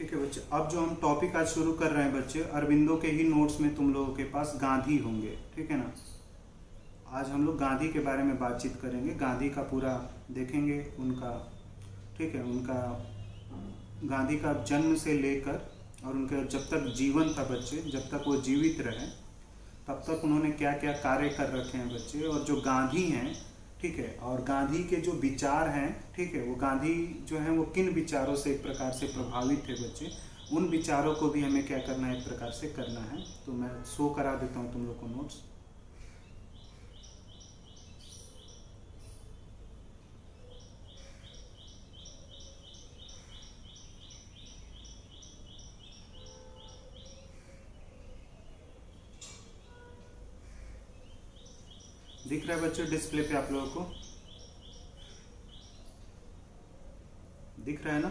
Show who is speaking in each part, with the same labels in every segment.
Speaker 1: ठीक है बच्चे, अब जो हम टॉपिक आज शुरू कर रहे हैं बच्चे, अरविंदो के ही नोट्स में तुम लोगों के पास गांधी होंगे, ठीक है ना। आज हम लोग गांधी के बारे में बातचीत करेंगे, गांधी का पूरा देखेंगे उनका, ठीक है, उनका गांधी का जन्म से लेकर और उनका जब तक जीवन था बच्चे, जब तक वो जीवित रहे तब तक उन्होंने क्या क्या कार्य कर रखे हैं बच्चे। और जो गांधी हैं, ठीक है, और गांधी के जो विचार हैं, ठीक है, वो गांधी जो हैं वो किन विचारों से एक प्रकार से प्रभावित थे बच्चे, उन विचारों को भी हमें क्या करना है, एक प्रकार से करना है। तो मैं शो करा देता हूँ तुम लोग को नोट्स। दिख रहा है बच्चे डिस्प्ले पे आप लोगों को? दिख रहा है ना?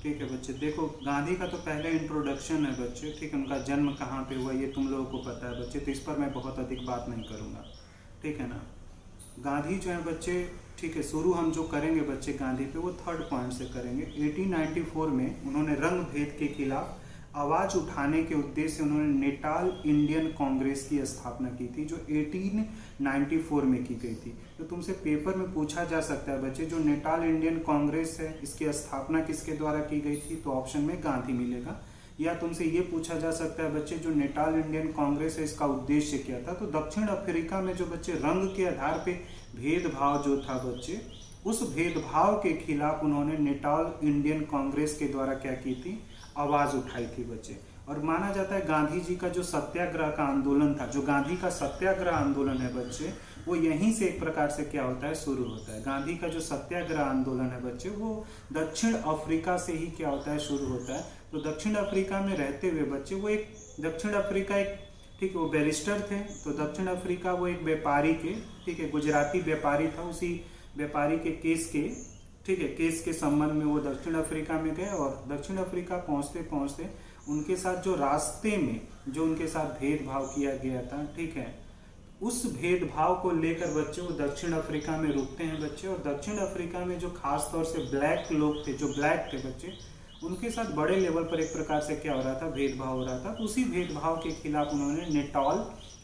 Speaker 1: ठीक है बच्चे, देखो गांधी का तो पहले इंट्रोडक्शन है बच्चे, ठीक है, उनका जन्म कहाँ पे हुआ ये तुम लोगों को पता है बच्चे, तो इस पर मैं बहुत अधिक बात नहीं करूँगा, ठीक है ना। गांधी जो है बच्चे, ठीक है, शुरू हम जो करेंगे बच्चे गांधी पे वो थर्ड पॉइंट से करेंगे। 1894 में उन्होंने रंग भेद के खिलाफ आवाज उठाने के उद्देश्य से उन्होंने नेटाल इंडियन कांग्रेस की स्थापना की थी, जो 1894 में की गई थी। तो तुमसे पेपर में पूछा जा सकता है बच्चे, जो नेटाल इंडियन कांग्रेस है इसकी स्थापना किसके द्वारा की गई थी, तो ऑप्शन में गांधी मिलेगा। या तुमसे ये पूछा जा सकता है बच्चे, जो नेटाल इंडियन कांग्रेस है इसका उद्देश्य क्या था, तो दक्षिण अफ्रीका में जो बच्चे रंग के आधार पे भेदभाव जो था बच्चे, उस भेदभाव के खिलाफ उन्होंने नेटाल इंडियन कांग्रेस के द्वारा क्या की थी, आवाज उठाई थी बच्चे। और माना जाता है गांधी जी का जो सत्याग्रह का आंदोलन था, जो गांधी का सत्याग्रह आंदोलन है बच्चे, वो यहीं से एक प्रकार से क्या होता है, शुरू होता है। गांधी का जो सत्याग्रह आंदोलन है बच्चे, वो दक्षिण अफ्रीका से ही क्या होता है, शुरू होता है। तो दक्षिण अफ्रीका में रहते हुए बच्चे, वो एक दक्षिण अफ्रीका एक, ठीक है, वो बैरिस्टर थे, तो दक्षिण अफ्रीका वो एक व्यापारी के, ठीक है, गुजराती व्यापारी था, उसी व्यापारी के केस के, ठीक है, केस के संबंध में वो दक्षिण अफ्रीका में गए। और दक्षिण अफ्रीका पहुंचते पहुंचते उनके साथ जो रास्ते में जो उनके साथ भेदभाव किया गया था, ठीक है, उस भेदभाव को लेकर बच्चे वो दक्षिण अफ्रीका में रुकते हैं बच्चे। और दक्षिण अफ्रीका में जो खास तौर से ब्लैक लोग थे, जो ब्लैक थे बच्चे, उनके साथ बड़े लेवल पर एक प्रकार से क्या हो रहा था, भेदभाव हो रहा था। तो उसी भेदभाव के खिलाफ उन्होंने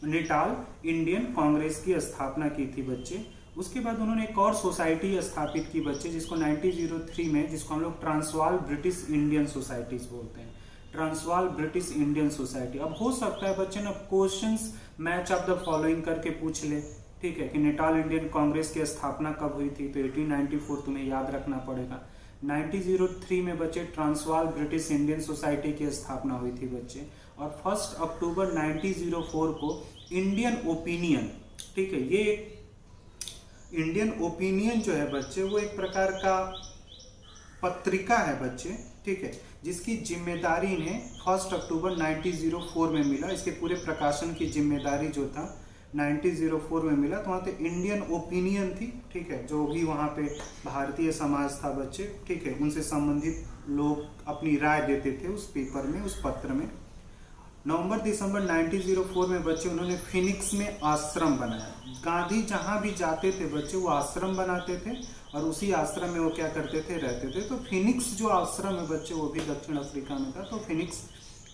Speaker 1: नेटाल इंडियन कांग्रेस की स्थापना की थी बच्चे। उसके बाद उन्होंने एक और सोसाइटी स्थापित की बच्चे, जिसको 1903 में, जिसको हम लोग ट्रांसवाल ब्रिटिश इंडियन सोसाइटीज बोलते हैं, ट्रांसवाल ब्रिटिश इंडियन सोसाइटी। अब हो सकता है बच्चे ना questions match of the following करके पूछ ले, ठीक है, कि नेटाल इंडियन कांग्रेस की स्थापना कब हुई थी, तो 1894 तुम्हें याद रखना पड़ेगा। 1903 में बच्चे ट्रांसवाल ब्रिटिश इंडियन सोसाइटी की स्थापना हुई थी बच्चे। और 1 अक्टूबर 1904 को इंडियन ओपिनियन, ठीक है, ये इंडियन ओपिनियन जो है बच्चे, वो एक प्रकार का पत्रिका है बच्चे, ठीक है, जिसकी जिम्मेदारी ने 1 अक्टूबर 1904 में मिला। इसके पूरे प्रकाशन की जिम्मेदारी जो था 1904 में मिला। तो वहाँ पे इंडियन ओपिनियन थी, ठीक है, जो भी वहाँ पे भारतीय समाज था बच्चे, ठीक है, उनसे संबंधित लोग अपनी राय देते थे उस पेपर में, उस पत्र में। नवंबर-दिसंबर 1904 में बच्चे उन्होंने फिनिक्स में आश्रम बनाया। गांधी जहां भी जाते थे बच्चे, वो आश्रम बनाते थे और उसी आश्रम में वो क्या करते थे, रहते थे। तो फिनिक्स जो आश्रम है बच्चे, वो भी दक्षिण अफ्रीका में था। तो फिनिक्स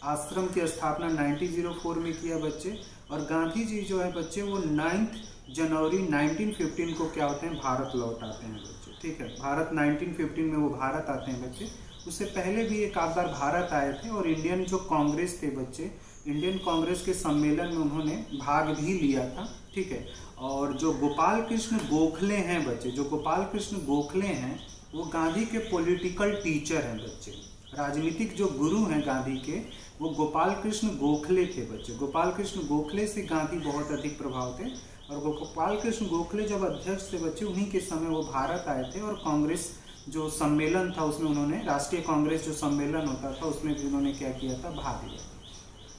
Speaker 1: आश्रम की स्थापना 1904 में किया बच्चे। और गांधी जी जो है बच्चे, वो 9 जनवरी 1915 को क्या होते हैं, भारत लौट आते हैं बच्चे, ठीक है, भारत 1915 में वो भारत आते हैं बच्चे। उससे पहले भी एक आध बार भारत आए थे और इंडियन जो कांग्रेस थे बच्चे, इंडियन कांग्रेस के सम्मेलन में उन्होंने भाग भी लिया था, ठीक है। और जो गोपाल कृष्ण गोखले हैं बच्चे, जो गोपाल कृष्ण गोखले हैं, वो गांधी के पॉलिटिकल टीचर हैं बच्चे, राजनीतिक जो गुरु हैं गांधी के, वो गोपाल कृष्ण गोखले थे बच्चे। गोपाल कृष्ण गोखले से गांधी बहुत अधिक प्रभाव थे। और गोपाल कृष्ण गोखले जब अध्यक्ष थे बच्चे, उन्हीं के समय वो भारत आए थे और कांग्रेस जो सम्मेलन था उसमें उन्होंने, राष्ट्रीय कांग्रेस जो सम्मेलन होता था उसमें भी उन्होंने क्या किया था, भाग लिया।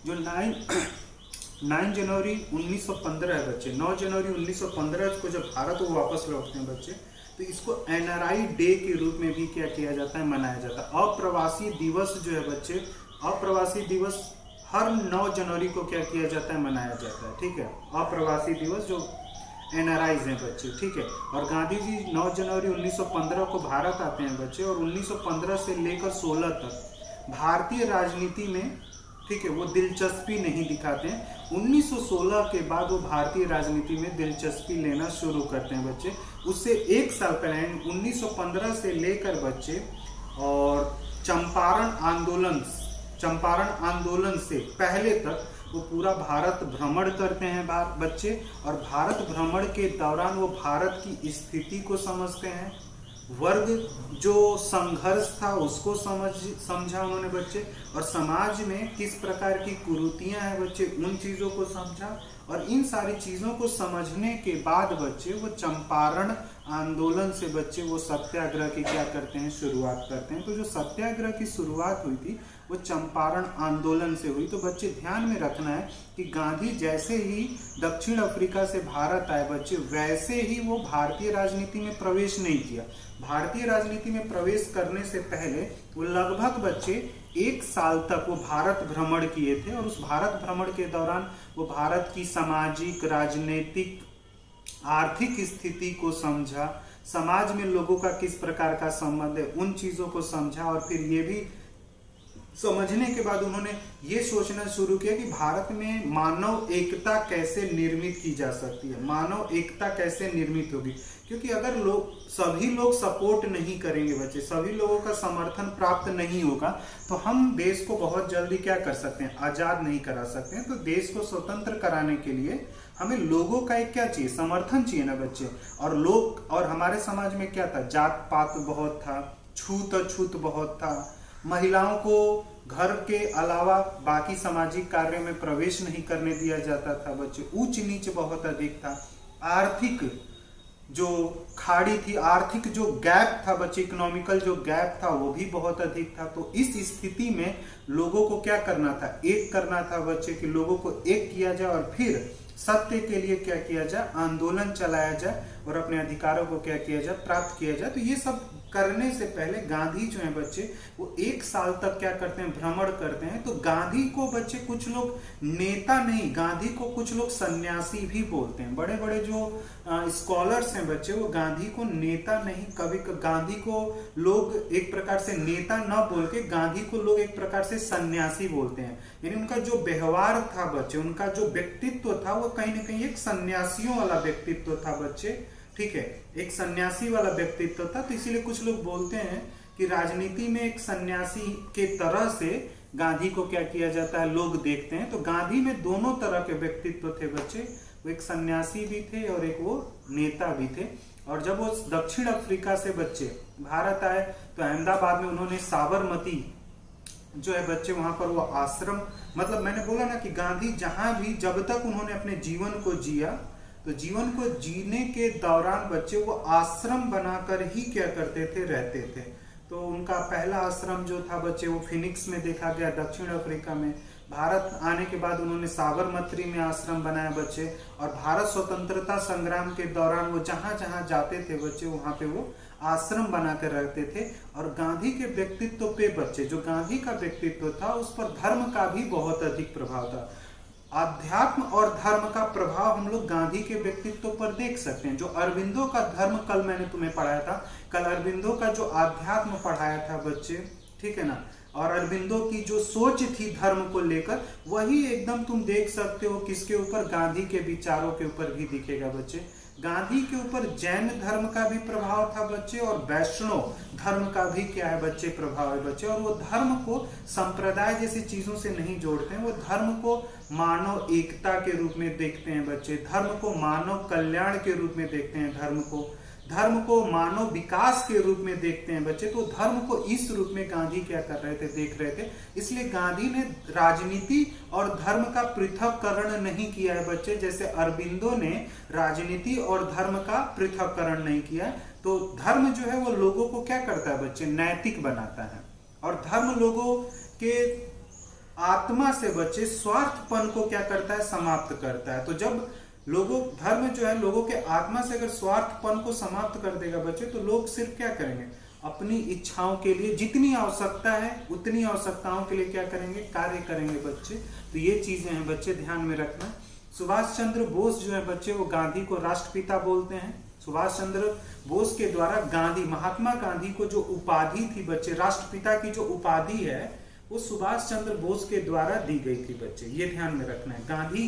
Speaker 1: जो 9 जनवरी 1915 है बच्चे, 9 जनवरी 1915 को जब भारत वो वापस लौटते हैं बच्चे, तो इसको NRI डे के रूप में भी क्या किया जाता है, मनाया जाता है। अप्रवासी दिवस जो है बच्चे, अप्रवासी दिवस हर 9 जनवरी को क्या किया जाता है, मनाया जाता है, ठीक है, अप्रवासी दिवस जो NRIs हैं बच्चे, ठीक है। और गांधी जी 9 जनवरी 1915 को भारत आते हैं बच्चे, और 1915 से लेकर 16 तक भारतीय राजनीति में, ठीक है, वो दिलचस्पी नहीं दिखाते हैं। 1916 के बाद वो भारतीय राजनीति में दिलचस्पी लेना शुरू करते हैं बच्चे। उससे एक साल पहले 1915 से लेकर बच्चे और चंपारण आंदोलन से पहले तक वो पूरा भारत भ्रमण करते हैं बच्चे। और भारत भ्रमण के दौरान वो भारत की स्थिति को समझते हैं, वर्ग जो संघर्ष था उसको समझा उन्होंने बच्चे, और समाज में किस प्रकार की कुरीतियां हैं बच्चे उन चीजों को समझा। और इन सारी चीजों को समझने के बाद बच्चे वो चंपारण आंदोलन से बच्चे वो सत्याग्रह की क्या करते हैं, शुरुआत करते हैं। तो जो सत्याग्रह की शुरुआत हुई थी वो चंपारण आंदोलन से हुई। तो बच्चे ध्यान में रखना है कि गांधी जैसे ही दक्षिण अफ्रीका से भारत आए बच्चे, वैसे ही वो भारतीय राजनीति में प्रवेश नहीं किया। भारतीय राजनीति में प्रवेश करने से पहले वो लगभग बच्चे 1 साल तक वो भारत भ्रमण किए थे। और उस भारत भ्रमण के दौरान वो भारत की सामाजिक, राजनीतिक, आर्थिक स्थिति को समझा, समाज में लोगों का किस प्रकार का संबंध है उन चीजों को समझा। और फिर ये भी समझने के बाद उन्होंने ये सोचना शुरू किया कि भारत में मानव एकता कैसे निर्मित की जा सकती है, मानव एकता कैसे निर्मित होगी। क्योंकि अगर सभी लोग सपोर्ट नहीं करेंगे बच्चे, सभी लोगों का समर्थन प्राप्त नहीं होगा, तो हम देश को बहुत जल्दी क्या कर सकते हैं, आजाद नहीं करा सकते हैं। तो देश को स्वतंत्र कराने के लिए हमें लोगों का एक क्या चाहिए, समर्थन चाहिए ना बच्चे। और लोग, और हमारे समाज में क्या था, जात पात बहुत था, छूत अछूत बहुत था, महिलाओं को घर के अलावा बाकी सामाजिक कार्य में प्रवेश नहीं करने दिया जाता था बच्चे, ऊंच नीच बहुत अधिक था, आर्थिक जो खाड़ी थी, आर्थिक जो गैप था बच्चे, इकोनॉमिकल जो गैप था वो भी बहुत अधिक था। तो इस स्थिति में लोगों को क्या करना था, एक करना था बच्चे, कि लोगों को एक किया जाए और फिर सत्य के लिए क्या किया जाए, आंदोलन चलाया जाए और अपने अधिकारों को क्या किया जाए, प्राप्त किया जाए। तो ये सब करने से पहले गांधी जो है बच्चे वो 1 साल तक क्या करते हैं, भ्रमण करते हैं। तो गांधी को बच्चे कुछ लोग नेता नहीं, गांधी को कुछ लोग सन्यासी भी बोलते हैं। बड़े बड़े जो स्कॉलर्स हैं बच्चे वो गांधी को नेता नहीं, कभी गांधी को लोग एक प्रकार से नेता न बोल के गांधी को लोग एक प्रकार से सन्यासी बोलते हैं। यानी उनका जो व्यवहार था बच्चे, उनका जो व्यक्तित्व था वो कहीं ना कहीं एक सन्यासियों वाला व्यक्तित्व था बच्चे, ठीक है, एक सन्यासी वाला व्यक्तित्व था। तो इसीलिए कुछ लोग बोलते हैं कि राजनीति में एक सन्यासी के तरह से गांधी को क्या किया जाता है, लोग देखते हैं। तो गांधी में दोनों तरह के व्यक्तित्व थे बच्चे, वो एक सन्यासी भी थे और एक वो नेता भी थे। और जब वो दक्षिण अफ्रीका से बच्चे भारत आए तो अहमदाबाद में उन्होंने साबरमती जो है बच्चे, वहां पर वो आश्रम, मतलब मैंने बोला ना कि गांधी जहां भी, जब तक उन्होंने अपने जीवन को जिया, तो जीवन को जीने के दौरान बच्चे वो आश्रम बनाकर ही क्या करते थे, रहते थे। तो उनका पहला आश्रम जो था बच्चे वो फिनिक्स में देखा गया, दक्षिण अफ्रीका में। भारत आने के बाद उन्होंने साबरमती में आश्रम बनाया बच्चे। और भारत स्वतंत्रता संग्राम के दौरान वो जहां जहां जाते थे बच्चे, वहां पे वो आश्रम बनाकर रहते थे। और गांधी के व्यक्तित्व पे बच्चे, जो गांधी का व्यक्तित्व था उस पर धर्म का भी बहुत अधिक प्रभाव था। अध्यात्म और धर्म का प्रभाव हम लोग गांधी के व्यक्तित्व पर देख सकते हैं। जो अरबिंदो का धर्म कल मैंने तुम्हें पढ़ाया था, कल अरबिंदो का जो अध्यात्म पढ़ाया था बच्चे, ठीक है ना, और अरबिंदो की जो सोच थी धर्म को लेकर, वही एकदम तुम देख सकते हो किसके ऊपर, गांधी के विचारों के ऊपर भी दिखेगा बच्चे। गांधी के ऊपर जैन धर्म का भी प्रभाव था बच्चे, और वैष्णव धर्म का भी क्या है बच्चे, प्रभाव है बच्चे। और वो धर्म को संप्रदाय जैसी चीजों से नहीं जोड़ते हैं, वो धर्म को मानव एकता के रूप में देखते हैं बच्चे, धर्म को मानव कल्याण के रूप में देखते हैं, धर्म को मानव विकास के रूप में देखते हैं बच्चे। तो धर्म को इस रूप में गांधी क्या कर रहे थे, देख रहे थे। इसलिए गांधी ने राजनीति और धर्म का पृथककरण नहीं किया है बच्चे, जैसे अरबिंदो ने राजनीति और धर्म का पृथककरण नहीं किया। तो धर्म जो है वो लोगों को क्या करता है बच्चे, नैतिक बनाता है। और धर्म लोगों के आत्मा से बच्चे स्वार्थपन को क्या करता है, समाप्त करता है। तो जब धर्म जो है लोगों के आत्मा से अगर स्वार्थपन को समाप्त कर देगा बच्चे, तो लोग सिर्फ क्या करेंगे, अपनी इच्छाओं के लिए, जितनी आवश्यकता है उतनी आवश्यकताओं के लिए क्या करेंगे, कार्य करेंगे बच्चे। तो ये चीजें हैं बच्चे, ध्यान में रखना। सुभाष चंद्र बोस जो है बच्चे वो गांधी को राष्ट्रपिता बोलते हैं। सुभाष चंद्र बोस के द्वारा गांधी, महात्मा गांधी को जो उपाधि थी बच्चे, राष्ट्रपिता की जो उपाधि है वो सुभाष चंद्र बोस के द्वारा दी गई थी बच्चे, ये ध्यान में रखना है। गांधी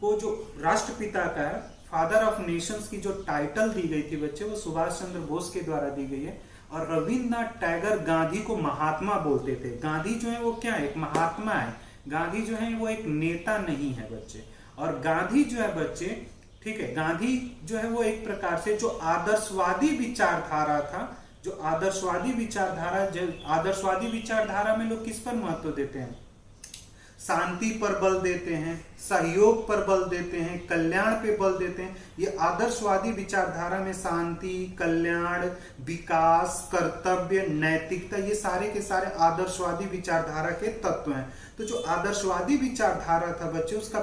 Speaker 1: को जो राष्ट्रपिता का फादर ऑफ नेशंस की जो टाइटल दी गई थी बच्चे, वो सुभाष चंद्र बोस के द्वारा दी गई है। और रविन्द्रनाथ टैगोर गांधी को महात्मा बोलते थे। गांधी जो है वो क्या है, एक महात्मा है। गांधी जो है वो एक नेता नहीं है बच्चे। और गांधी जो है बच्चे, ठीक है, गांधी जो है वो एक प्रकार से जो आदर्शवादी विचारधारा था, जो आदर्शवादी विचारधारा में लोग किस पर महत्व देते हैं, शांति पर बल देते हैं, सहयोग पर बल देते हैं, कल्याण पे बल देते हैं। ये आदर्शवादी विचारधारा में शांति, कल्याण, विकास, कर्तव्य, नैतिकता, ये सारे के सारे आदर्शवादी विचारधारा के तत्व हैं। तो जो आदर्शवादी विचारधारा था बच्चे, उसका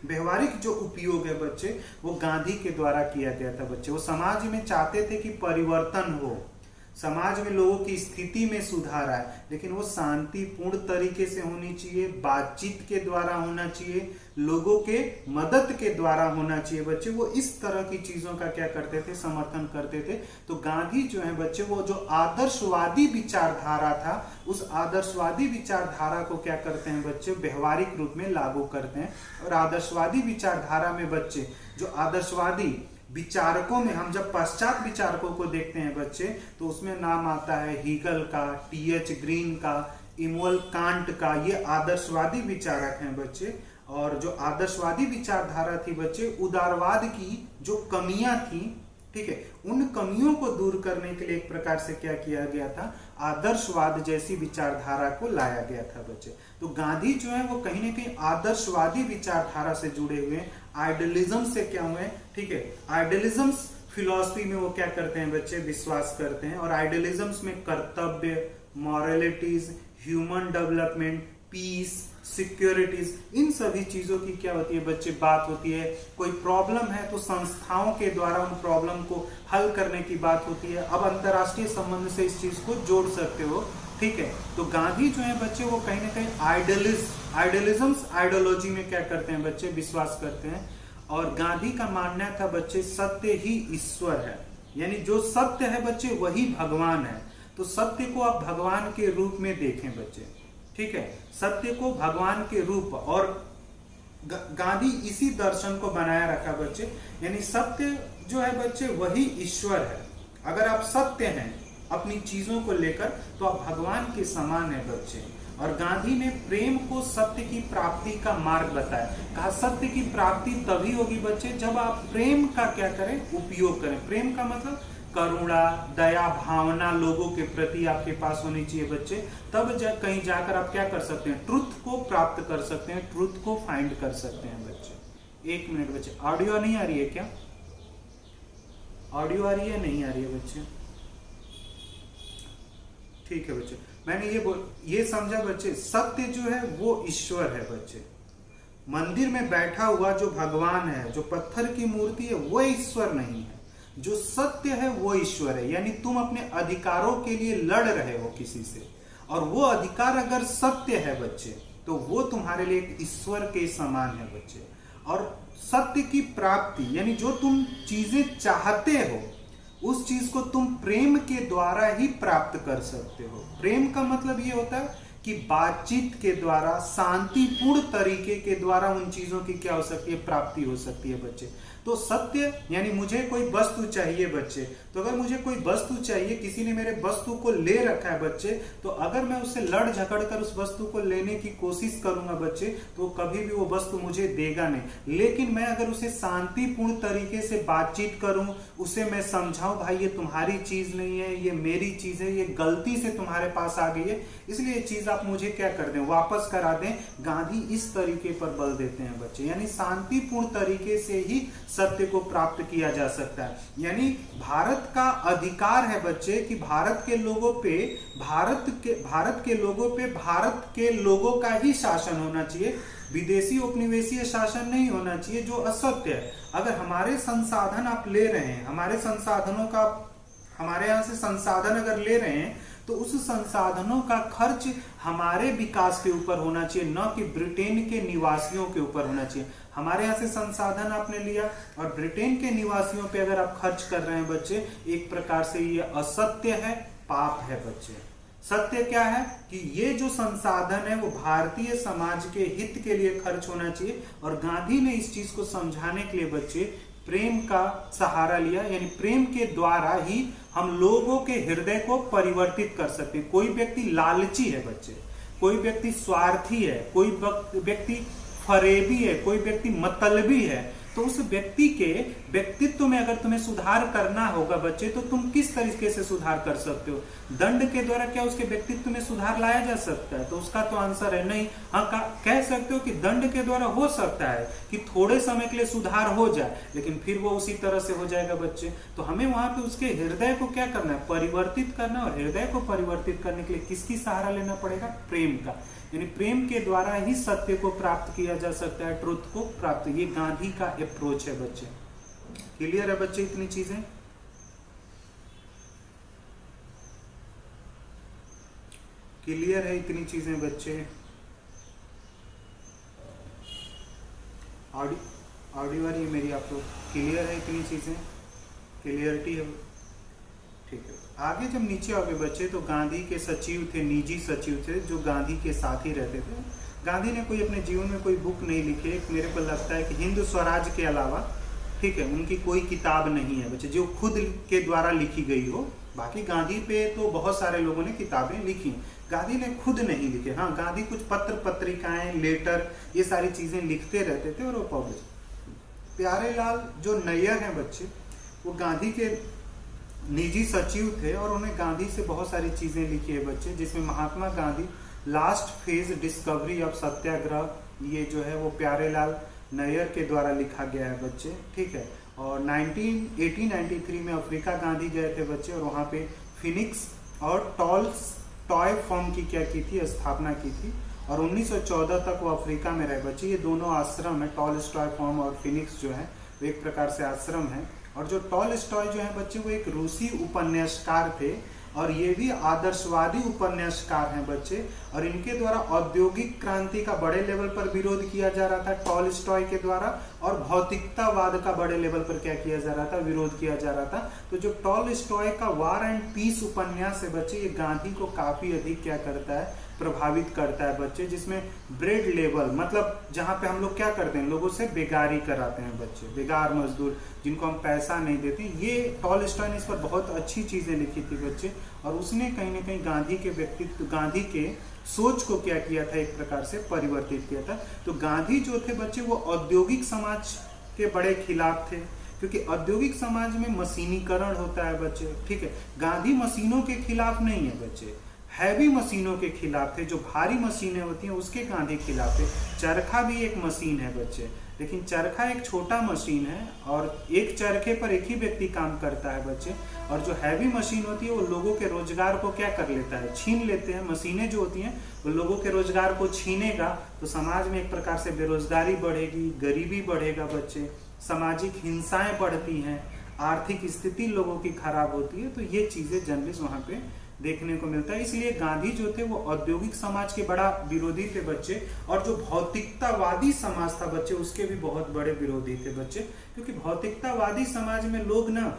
Speaker 1: व्यवहारिक जो उपयोग है बच्चे, वो गांधी के द्वारा किया गया था बच्चे। वो समाज में चाहते थे कि परिवर्तन हो, समाज में लोगों की स्थिति में सुधार आए, लेकिन वो शांतिपूर्ण तरीके से होनी चाहिए, बातचीत के द्वारा होना चाहिए, लोगों के मदद के द्वारा होना चाहिए बच्चे। वो इस तरह की चीजों का क्या करते थे, समर्थन करते थे। तो गांधी जो है बच्चे, वो जो आदर्शवादी विचारधारा था, उस आदर्शवादी विचारधारा को क्या करते हैं बच्चे, व्यवहारिक रूप में लागू करते हैं। और आदर्शवादी विचारधारा में बच्चे, जो आदर्शवादी विचारकों में हम जब पश्चात विचारकों को देखते हैं बच्चे, तो उसमें नाम आता है हीगल का, टी.एच. ग्रीन का, इमैनुअल कांट का। ये आदर्शवादी विचारक हैं बच्चे। और जो आदर्शवादी विचारधारा थी बच्चे, उदारवाद की जो कमियां थी, ठीक है, उन कमियों को दूर करने के लिए एक प्रकार से क्या किया गया था, आदर्शवाद जैसी विचारधारा को लाया गया था बच्चे। तो गांधी जो है वो कहीं ना कहीं आदर्शवादी विचारधारा से जुड़े हुए हैं, आइडियलिज्म से क्या हुए, ठीक है, आइडियलिज्म फिलॉसफी में वो क्या करते हैं बच्चे, विश्वास करते हैं। और आइडियलिज्म में कर्तव्य, मॉरलिटीज, ह्यूमन डेवलपमेंट, पीस, सिक्योरिटीज, इन सभी चीजों की क्या होती है बच्चे, बात होती है। कोई प्रॉब्लम है तो संस्थाओं के द्वारा उन प्रॉब्लम को हल करने की बात होती है। अब अंतरराष्ट्रीय संबंध से इस चीज को जोड़ सकते हो, ठीक है। तो गांधी जो है बच्चे, वो कहीं ना कहीं आइडियोलॉजी में क्या करते हैं बच्चे, विश्वास करते हैं। और गांधी का मानना था बच्चे, सत्य ही ईश्वर है, यानी जो सत्य है बच्चे वही भगवान है। तो सत्य को आप भगवान के रूप में देखें बच्चे, ठीक है, सत्य को भगवान के रूप। और गांधी इसी दर्शन को बनाया रखा बच्चे, यानी सत्य जो है बच्चे वही ईश्वर है। अगर आप सत्य हैं अपनी चीजों को लेकर, तो आप भगवान के समान है बच्चे। और गांधी ने प्रेम को सत्य की प्राप्ति का मार्ग बताया। कहा सत्य की प्राप्ति तभी होगी बच्चे जब आप प्रेम का क्या करें, उपयोग करें। प्रेम का मतलब करुणा, दया, भावना लोगों के प्रति आपके पास होनी चाहिए बच्चे। तब कहीं जाकर आप क्या कर सकते हैं, ट्रुथ को प्राप्त कर सकते हैं, ट्रुथ को फाइंड कर सकते हैं बच्चे। एक मिनट बच्चे, ऑडियो नहीं आ रही है क्या, ऑडियो आ रही है, नहीं आ रही है बच्चे, ठीक है बच्चे। मैंने ये समझा बच्चे, सत्य जो है वो ईश्वर है बच्चे। मंदिर में बैठा हुआ जो भगवान है, जो पत्थर की मूर्ति है, वो ईश्वर नहीं है। जो सत्य है वो ईश्वर है। यानी तुम अपने अधिकारों के लिए लड़ रहे हो किसी से, और वो अधिकार अगर सत्य है बच्चे, तो वो तुम्हारे लिए एक ईश्वर के समान है बच्चे। और सत्य की प्राप्ति, यानी जो तुम चीजें चाहते हो, उस चीज को तुम प्रेम के द्वारा ही प्राप्त कर सकते हो। प्रेम का मतलब ये होता है कि बातचीत के द्वारा, शांतिपूर्ण तरीके के द्वारा उन चीजों की क्या हो सकती है, प्राप्ति हो सकती है बच्चे। तो सत्य यानी मुझे कोई वस्तु चाहिए बच्चे, तो अगर मुझे कोई वस्तु चाहिए, किसी ने मेरे वस्तु को ले रखा है बच्चे, तो अगर मैं उससे लड़ झगड़ कर उस वस्तु को लेने की कोशिश करूंगा बच्चे, तो कभी भी वो वस्तु मुझे देगा नहीं। लेकिन मैं अगर उसे शांतिपूर्ण तरीके से बातचीत करूं, उसे मैं समझाऊं, भाई ये तुम्हारी चीज नहीं है, ये मेरी चीज है, ये गलती से तुम्हारे पास आ गई है, इसलिए ये चीज आप मुझे क्या कर दें, वापस करा दें। गांधी इस तरीके पर बल देते हैं बच्चे, यानी शांतिपूर्ण तरीके से ही सत्य को प्राप्त किया जा सकता है। यानी भारत का अधिकार है बच्चे कि भारत के लोगों पे भारत के लोगों का ही शासन होना चाहिए, विदेशी उपनिवेशीय शासन नहीं होना चाहिए जो असत्य है। अगर हमारे संसाधन आप ले रहे हैं, हमारे संसाधनों का, हमारे यहाँ से संसाधन अगर ले रहे हैं, तो उस संसाधनों का खर्च हमारे विकास के ऊपर होना चाहिए, न कि ब्रिटेन के निवासियों के ऊपर होना चाहिए। हमारे यहाँ से संसाधन आपने लिया और ब्रिटेन के निवासियों पे अगर आप खर्च कर रहे हैं बच्चे, एक प्रकार से ये असत्य है, पाप है बच्चे। सत्य क्या है कि ये जो संसाधन है वो भारतीय समाज के हित के लिए खर्च होना चाहिए। और गांधी ने इस चीज को समझाने के लिए बच्चे प्रेम का सहारा लिया, यानी प्रेम के द्वारा ही हम लोगों के हृदय को परिवर्तित कर सकते हैं। कोई व्यक्ति लालची है बच्चे, कोई व्यक्ति स्वार्थी है, कोई व्यक्ति फरेबी है, कोई व्यक्ति मतलबी है, तो उस व्यक्ति के व्यक्तित्व में अगर तुम्हें सुधार करना होगा बच्चे, तो तुम किस तरीके से सुधार कर सकते हो? दंड के द्वारा क्या उसके व्यक्तित्व में सुधार लाया जा सकता है? तो उसका तो आंसर है नहीं। हाँ, कह सकते हो कि दंड के द्वारा हो सकता है कि थोड़े समय के लिए सुधार हो जाए, लेकिन फिर वो उसी तरह से हो जाएगा बच्चे। तो हमें वहां पे उसके हृदय को क्या करना है? परिवर्तित करना। और हृदय को परिवर्तित करने के लिए किसकी सहारा लेना पड़ेगा? प्रेम का। यानी प्रेम के द्वारा ही सत्य को प्राप्त किया जा सकता है, ट्रुथ को प्राप्त। ये गांधी का अप्रोच है बच्चे। क्लियर है बच्चे इतनी चीजें? क्लियर है इतनी चीजें बच्चे? ऑडियो आ रही है मेरी आप लोग? क्लियर है इतनी चीजें? क्लियरिटी है? ठीक है। आगे जब नीचे आओगे बच्चे तो गांधी के सचिव थे, निजी सचिव थे, जो गांधी के साथ ही रहते थे। गांधी ने कोई अपने जीवन में कोई बुक नहीं लिखी। मेरे को लगता है कि हिंद स्वराज के अलावा, ठीक है, उनकी कोई किताब नहीं है बच्चे जो खुद के द्वारा लिखी गई हो। बाकी गांधी पे तो बहुत सारे लोगों ने किताबें लिखी, गांधी ने खुद नहीं लिखे। हाँ, गांधी कुछ पत्र पत्रिकाएं, लेटर, ये सारी चीजें लिखते रहते थे और वो पब्लिश। प्यारेलाल जो नैयर हैं बच्चे, वो गांधी के निजी सचिव थे और उन्हें गांधी से बहुत सारी चीजें लिखी है बच्चे, जिसमें Mahatma Gandhi last phase discovery of Satyagraha, ये जो है वो प्यारेलाल नैयर के द्वारा लिखा गया है बच्चे, ठीक है। और 1893 में अफ्रीका गांधी गए थे बच्चे, और वहां पे फिनिक्स और टॉय फॉर्म की क्या की थी? स्थापना की थी। और 1914 तक वो अफ्रीका में रहे बच्चे। ये दोनों आश्रम है, टॉय फॉर्म और फिनिक्स जो है वो एक प्रकार से आश्रम है। और जो टॉलस्टॉय जो है बच्चे वो एक रूसी उपन्यासकार थे, और ये भी आदर्शवादी उपन्यासकार हैं बच्चे। और इनके द्वारा औद्योगिक क्रांति का बड़े लेवल पर विरोध किया जा रहा था टॉलस्टॉय के द्वारा, और भौतिकतावाद का बड़े लेवल पर क्या किया जा रहा था? विरोध किया जा रहा था। तो जो टॉलस्टॉय का वार एंड पीस उपन्यास है बच्चे, ये गांधी को काफी अधिक क्या करता है? प्रभावित करता है बच्चे। जिसमें ब्रेड लेवल, मतलब जहां पे हम लोग क्या करते हैं? लोगों से बेगारी कराते हैं बच्चे, बेगार मजदूर जिनको हम पैसा नहीं देते। ये टॉलस्टॉय ने इस पर बहुत अच्छी चीजें लिखी थी बच्चे। और उसने कहीं ना कहीं गांधी के व्यक्तित्व, गांधी के सोच को क्या किया था? एक प्रकार से परिवर्तित किया था। तो गांधी जो थे बच्चे वो औद्योगिक समाज के बड़े खिलाफ थे, क्योंकि औद्योगिक समाज में मशीनीकरण होता है बच्चे, ठीक है। गांधी मशीनों के खिलाफ नहीं है बच्चे, हैवी मशीनों के खिलाफ थे। जो भारी मशीनें होती हैं उसके गांधी खिलाफ थे। चरखा भी एक मशीन है बच्चे, लेकिन चरखा एक छोटा मशीन है और एक चरखे पर एक ही व्यक्ति काम करता है बच्चे। और जो हैवी मशीन होती है वो लोगों के रोजगार को क्या कर लेता है? छीन लेते हैं। मशीनें जो होती हैं वो लोगों के रोजगार को छीनेगा तो समाज में एक प्रकार से बेरोजगारी बढ़ेगी, गरीबी बढ़ेगा बच्चे, सामाजिक हिंसाएं बढ़ती हैं, आर्थिक स्थिति लोगों की खराब होती है। तो ये चीजें जनरली वहां पे देखने को मिलता है। इसलिए गांधी जो थे वो औद्योगिक समाज के बड़ा विरोधी थे बच्चे, और जो भौतिकतावादी समाज था बच्चे उसके भी बहुत बड़े विरोधी थे बच्चे। क्योंकि भौतिकतावादी समाज में लोग ना,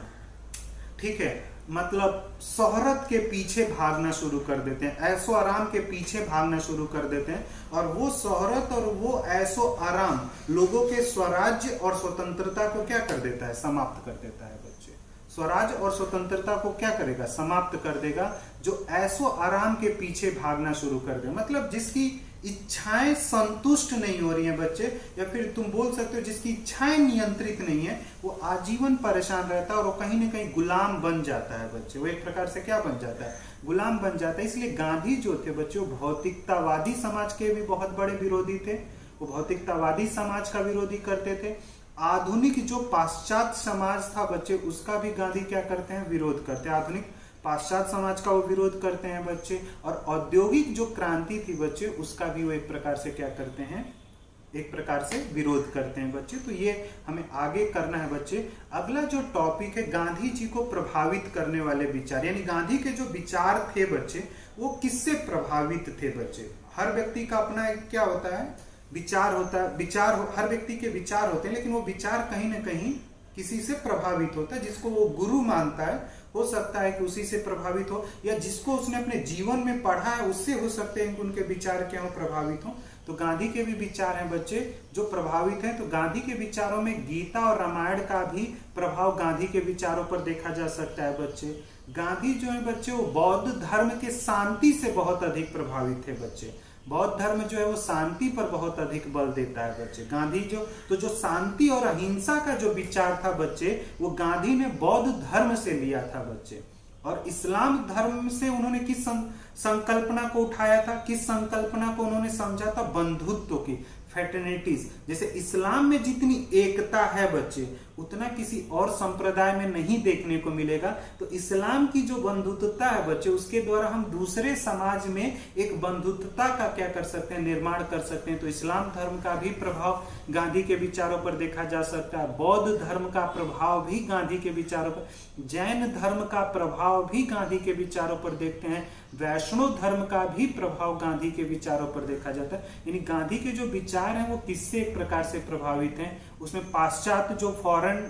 Speaker 1: ठीक है, मतलब शोहरत के पीछे भागना शुरू कर देते हैं, ऐशो आराम के पीछे भागना शुरू कर देते हैं। और वो शोहरत और वो ऐशो आराम लोगों के स्वराज्य और स्वतंत्रता को क्या कर देता है? समाप्त कर देता है बच्चे। स्वराज और स्वतंत्रता को क्या करेगा? समाप्त कर देगा। जो ऐशो आराम के पीछे भागना शुरू कर दे, मतलब जिसकी इच्छाएं संतुष्ट नहीं हो रही हैं बच्चे, या फिर तुम बोल सकते हो जिसकी इच्छाएं नियंत्रित नहीं है, वो आजीवन परेशान रहता है और वो कहीं ना कहीं गुलाम बन जाता है बच्चे। वो एक प्रकार से क्या बन जाता है? गुलाम बन जाता है। इसलिए गांधी जो थे बच्चे वो भौतिकतावादी समाज के भी बहुत बड़े विरोधी थे। वो भौतिकतावादी समाज का विरोधी करते थे। आधुनिक जो पाश्चात्य समाज था बच्चे उसका भी गांधी क्या करते हैं? विरोध करते हैं। आधुनिक पाश्चात्य समाज का वो विरोध करते हैं बच्चे। और औद्योगिक जो क्रांति थी बच्चे उसका भी वो एक प्रकार से क्या करते हैं? एक प्रकार से विरोध करते हैं बच्चे। तो ये हमें आगे करना है बच्चे। अगला जो टॉपिक है गांधी जी को प्रभावित करने वाले विचार, यानी गांधी के जो विचार थे बच्चे वो किससे प्रभावित थे बच्चे। हर व्यक्ति का अपना क्या होता है? विचार होता है। विचार, हर व्यक्ति के विचार होते हैं, लेकिन वो विचार कहीं ना कहीं किसी से प्रभावित होता है। जिसको वो गुरु मानता है हो सकता है कि उसी से प्रभावित हो, या जिसको उसने अपने जीवन में पढ़ा है उससे हो सकते हैं कि उनके विचार क्या हो, प्रभावित हो। तो गांधी के भी विचार हैं बच्चे जो प्रभावित हैं। तो गांधी के विचारों में गीता और रामायण का भी प्रभाव गांधी के विचारों पर देखा जा सकता है बच्चे। गांधी जो है बच्चे वो बौद्ध धर्म के शांति से बहुत अधिक प्रभावित थे बच्चे। बौद्ध धर्म जो है वो शांति पर बहुत अधिक बल देता है बच्चे। गांधी जो शांति और अहिंसा का जो विचार था बच्चे, वो गांधी ने बौद्ध धर्म से लिया था बच्चे। और इस्लाम धर्म से उन्होंने किस संकल्पना को उठाया था, किस संकल्पना को उन्होंने समझा था, बंधुत्व की, फ्रेटर्निटीज। जैसे इस्लाम में जितनी एकता है बच्चे उतना किसी और संप्रदाय में नहीं देखने को मिलेगा। तो इस्लाम की जो बंधुत्वता है बच्चे, उसके द्वारा हम दूसरे समाज में एक बंधुत्वता का क्या कर सकते हैं, निर्माण कर सकते हैं। तो इस्लाम धर्म का भी प्रभाव गांधी के विचारों पर देखा जा सकता है। बौद्ध धर्म का प्रभाव भी गांधी के विचारों पर, जैन धर्म का प्रभाव भी गांधी के विचारों पर देखते हैं, वैष्णव धर्म का भी प्रभाव गांधी के विचारों पर देखा जाता है। यानी गांधी के जो विचार हैं वो किससे एक प्रकार से प्रभावित हैं, उसमें पाश्चात्य जो फॉरेन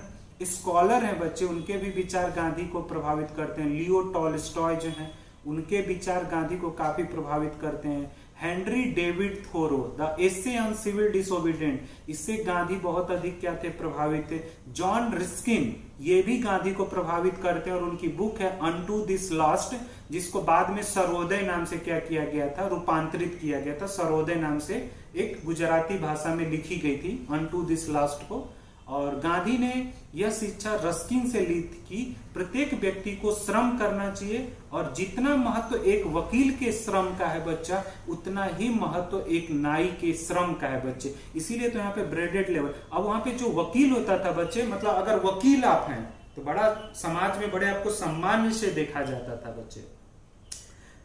Speaker 1: स्कॉलर हैं बच्चे उनके भी विचार गांधी को प्रभावित करते हैं। लियो टॉलस्टॉय जो हैं उनके विचार गांधी को काफी प्रभावित करते हैं। Henry David Thoreau the essay on civil disobedient, इससे गांधी बहुत अधिक क्या थे, प्रभावित थे। जॉन रिस्किन ये भी गांधी को प्रभावित करते हैं और उनकी बुक है अनटू दिस लास्ट, जिसको बाद में सर्वोदय नाम से क्या किया गया था, रूपांतरित किया गया था। सर्वोदय नाम से एक गुजराती भाषा में लिखी गई थी अनटू दिस लास्ट को। और गांधी ने यह शिक्षा रस्किन से ली कि प्रत्येक व्यक्ति को श्रम करना चाहिए और जितना महत्व एक वकील के श्रम का है बच्चा उतना ही महत्व एक नाई के श्रम का है बच्चे। इसीलिए तो यहाँ पे ब्रेडेड लेवल। अब वहां पे जो वकील होता था बच्चे, मतलब अगर वकील आप हैं तो बड़ा समाज में बड़े आपको सम्मान से देखा जाता था बच्चे।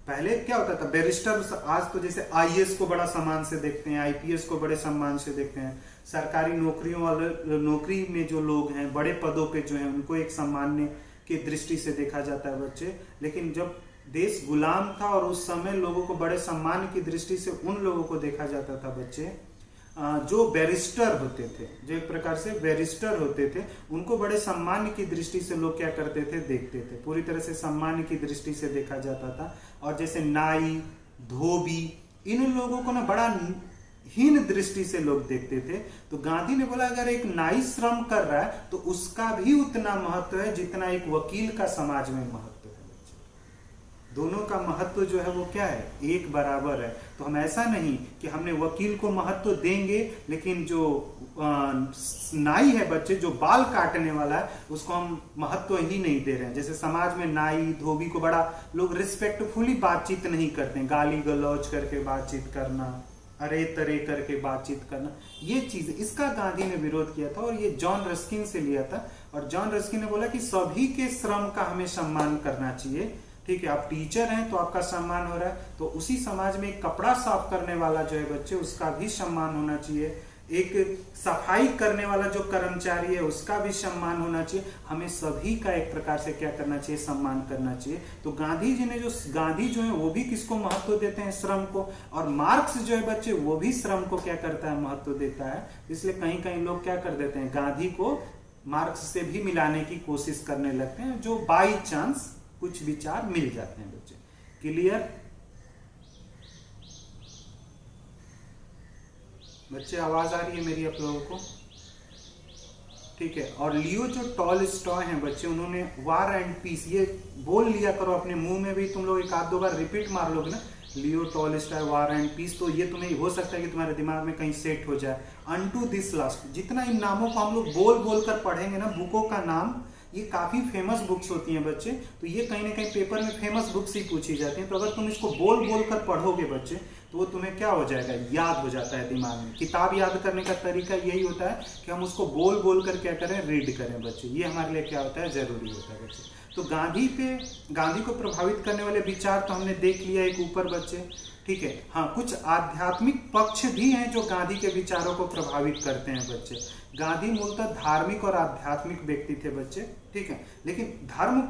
Speaker 1: पहले क्या होता था, बैरिस्टर, आज तो जैसे आईएएस को बड़ा सम्मान से देखते हैं, आईपीएस को बड़े सम्मान से देखते हैं। सरकारी नौकरियों वाले, नौकरी में जो लोग हैं बड़े पदों पे जो हैं उनको एक सम्मान की दृष्टि से देखा जाता है बच्चे। लेकिन जब देश गुलाम था और उस समय लोगों को बड़े सम्मान की दृष्टि से उन लोगों को देखा जाता था बच्चे जो बैरिस्टर होते थे, जो एक प्रकार से बैरिस्टर होते थे, उनको बड़े सम्मान की दृष्टि से लोग क्या करते थे, देखते थे। पूरी तरह से सम्मान की दृष्टि से देखा जाता था। और जैसे नाई, धोबी, इन लोगों को ना बड़ा हीन दृष्टि से लोग देखते थे। तो गांधी ने बोला अगर एक नाई श्रम कर रहा है तो उसका भी उतना महत्व है जितना एक वकील का समाज में महत्व है। दोनों का महत्व जो है वो क्या है, एक बराबर है। तो हम ऐसा नहीं कि हमने वकील को महत्व देंगे लेकिन जो नाई है बच्चे, जो बाल काटने वाला है, उसको हम महत्व ही नहीं दे रहे हैं। जैसे समाज में नाई, धोबी को बड़ा लोग रिस्पेक्टफुली बातचीत नहीं करते, गाली गलौज करके बातचीत करना, अरे तरे करके बातचीत करना, ये चीज, इसका गांधी ने विरोध किया था। और ये जॉन रस्किन से लिया था। और जॉन रस्किन ने बोला कि सभी के श्रम का हमें सम्मान करना चाहिए। ठीक है, आप टीचर हैं तो आपका सम्मान हो रहा है, तो उसी समाज में एक कपड़ा साफ करने वाला जो है बच्चे उसका भी सम्मान होना चाहिए। एक सफाई करने वाला जो कर्मचारी है उसका भी सम्मान होना चाहिए। हमें सभी का एक प्रकार से क्या करना चाहिए, सम्मान करना चाहिए। तो गांधी जी ने गांधी जो है वो भी किसको महत्व देते हैं, श्रम को। और मार्क्स जो है बच्चे वो भी श्रम को क्या करता है, महत्व देता है। इसलिए कहीं कहीं लोग क्या कर देते हैं, गांधी को मार्क्स से भी मिलाने की कोशिश करने लगते हैं, जो बाई चांस कुछ विचार मिल जाते हैं बच्चे। क्लियर बच्चे, आवाज आ रही है मेरी आप लोगों को? ठीक है। और लियो जो टॉलस्टॉय हैं बच्चे, उन्होंने वार एंड पीस, ये बोल लिया करो अपने मुंह में भी, तुम लोग एक आध दो बार रिपीट मार लोगे ना, Leo Tolstoy War and Peace, तो ये तुम्हें हो सकता है कि तुम्हारे दिमाग में कहीं सेट हो जाए। अनटू दिस लास्ट, जितना इन नामों को हम लोग बोल बोल कर पढ़ेंगे ना, बुकों का नाम, ये काफी फेमस बुक्स होती हैं बच्चे, तो ये कहीं ना कहीं पेपर में फेमस बुक्स ही पूछी जाती हैं। तो अगर तुम इसको बोल बोल कर पढ़ोगे बच्चे तो वो तुम्हें क्या हो जाएगा, याद हो जाता है दिमाग में। किताब याद करने का तरीका यही होता है कि हम उसको बोल बोल कर क्या करें, रीड करें बच्चे। ये हमारे लिए क्या होता है, जरूरी होता है बच्चे। तो गांधी को प्रभावित करने वाले विचार तो हमने देख लिया एक ऊपर बच्चे। ठीक है, हाँ, कुछ आध्यात्मिक पक्ष भी हैं जो गांधी के विचारों को प्रभावित करते हैं बच्चे। गांधी मूलतः धार्मिक और आध्यात्मिक व्यक्ति थे बच्चे। ठीक है, लेकिन धर्म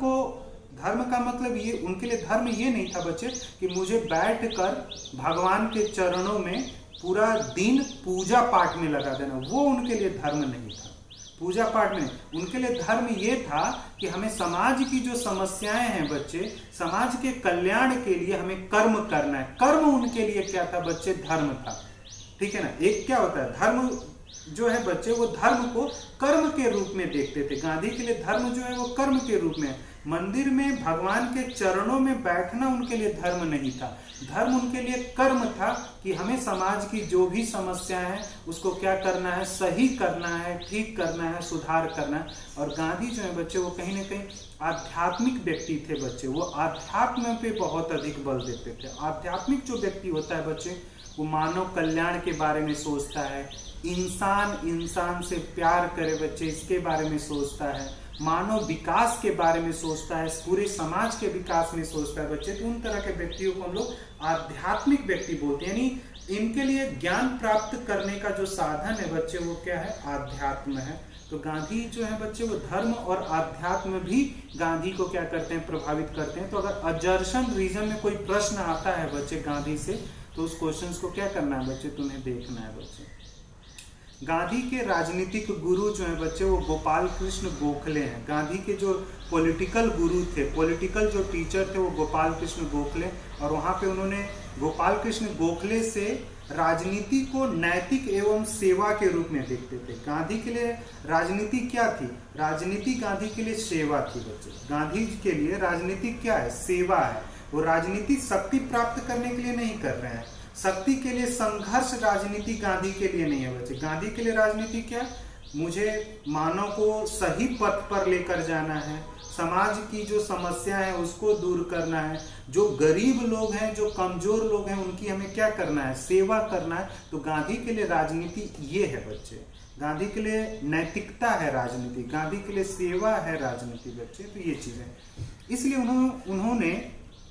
Speaker 1: का मतलब ये, उनके लिए धर्म ये नहीं था बच्चे कि मुझे बैठकर भगवान के चरणों में पूरा दिन पूजा पाठ में लगा देना, वो उनके लिए धर्म नहीं था। पूजा पाठ में उनके लिए धर्म ये था कि हमें समाज की जो समस्याएं हैं बच्चे, समाज के कल्याण के लिए हमें कर्म करना है। कर्म उनके लिए क्या था बच्चे? धर्म था। ठीक है ना। एक क्या होता है, धर्म जो है बच्चे, वो धर्म को कर्म के रूप में देखते थे। गांधी के लिए धर्म जो है वो कर्म के रूप में, मंदिर में भगवान के चरणों में बैठना उनके लिए धर्म नहीं था। धर्म उनके लिए कर्म था कि हमें समाज की जो भी समस्याएं हैं उसको क्या करना है? सही करना है, ठीक करना है, सुधार करना है। और गांधी जो है बच्चे वो कहीं ना कहीं आध्यात्मिक व्यक्ति थे बच्चे। वो आध्यात्म पे बहुत अधिक बल देते थे। आध्यात्मिक जो व्यक्ति होता है बच्चे, वो मानव कल्याण के बारे में सोचता है, इंसान से प्यार करे बच्चे, इसके बारे में सोचता है, मानव विकास के बारे में सोचता है, पूरे समाज के विकास में सोचता है बच्चे। तो उन तरह के व्यक्तियों को हम लोग आध्यात्मिक व्यक्ति बोलते हैं। यानी इनके लिए ज्ञान प्राप्त करने का जो साधन है बच्चे, वो क्या है? आध्यात्म है। तो गांधी जो है बच्चे, वो धर्म और आध्यात्म भी गांधी को क्या करते हैं? प्रभावित करते हैं। तो अगर अजर्सन रीजन में कोई प्रश्न आता है बच्चे गांधी से, तो उस क्वेश्चन को क्या करना है बच्चे? तुम्हें देखना है बच्चे। गांधी के राजनीतिक गुरु जो है बच्चे, वो गोपाल कृष्ण गोखले हैं। गांधी के जो पॉलिटिकल गुरु थे, पॉलिटिकल जो टीचर थे, वो गोपाल कृष्ण गोखले। और वहां पे उन्होंने गोपाल कृष्ण गोखले से राजनीति को नैतिक एवं सेवा के रूप में देखते थे। गांधी के लिए राजनीति क्या थी? राजनीति गांधी के लिए सेवा थी बच्चे। गांधी के लिए राजनीति क्या है? सेवा है। वो राजनीति शक्ति प्राप्त करने के लिए नहीं कर रहे हैं, शक्ति के लिए संघर्ष राजनीति गांधी के लिए नहीं है बच्चे। गांधी के लिए राजनीति क्या? मुझे मानव को सही पथ पर लेकर जाना है, समाज की जो समस्या है उसको दूर करना है, जो गरीब लोग हैं, जो कमजोर लोग हैं, उनकी हमें क्या करना है? सेवा करना है। तो गांधी के लिए राजनीति ये है बच्चे। गांधी के लिए नैतिकता है राजनीति, गांधी के लिए सेवा है राजनीति बच्चे। तो ये चीजें, इसलिए उन्होंने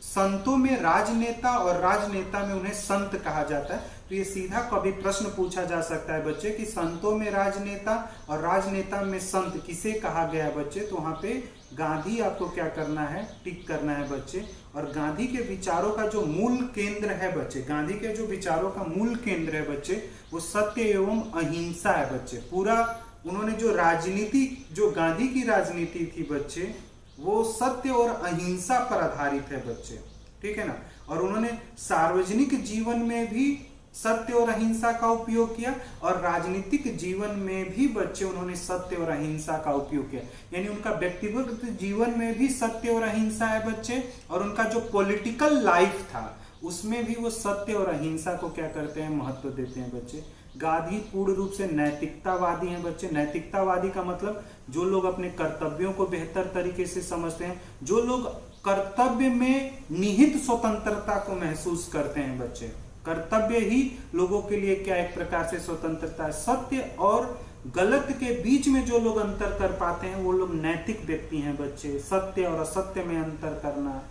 Speaker 1: संतों में राजनेता और राजनेता में उन्हें संत कहा जाता है। तो ये सीधा कभी प्रश्न पूछा जा सकता है बच्चे कि संतों में राजनेता और राजनेता में संत किसे कहा गया है बच्चे? तो वहां पे गांधी आपको क्या करना है? टिक करना है बच्चे। और गांधी के विचारों का जो मूल केंद्र है बच्चे, गांधी के जो विचारों का मूल केंद्र है बच्चे, वो सत्य एवं अहिंसा है बच्चे। पूरा उन्होंने जो राजनीति, जो गांधी की राजनीति थी बच्चे, वो सत्य और अहिंसा पर आधारित है बच्चे। ठीक है ना। और उन्होंने सार्वजनिक जीवन में भी सत्य और अहिंसा का उपयोग किया और राजनीतिक जीवन में भी बच्चे उन्होंने सत्य और अहिंसा का उपयोग किया। यानी उनका व्यक्तिगत जीवन में भी सत्य और अहिंसा है बच्चे, और उनका जो पॉलिटिकल लाइफ था उसमें भी वो सत्य और अहिंसा को क्या करते हैं? महत्व देते हैं बच्चे। गांधी पूर्ण रूप से नैतिकतावादी हैं बच्चे। नैतिकतावादी का मतलब जो लोग अपने कर्तव्यों को बेहतर तरीके से समझते हैं, जो लोग कर्तव्य में निहित स्वतंत्रता को महसूस करते हैं बच्चे। कर्तव्य ही लोगों के लिए क्या एक प्रकार से स्वतंत्रता है। सत्य और गलत के बीच में जो लोग अंतर कर पाते हैं वो लोग नैतिक व्यक्ति हैं बच्चे। सत्य और असत्य में अंतर करना,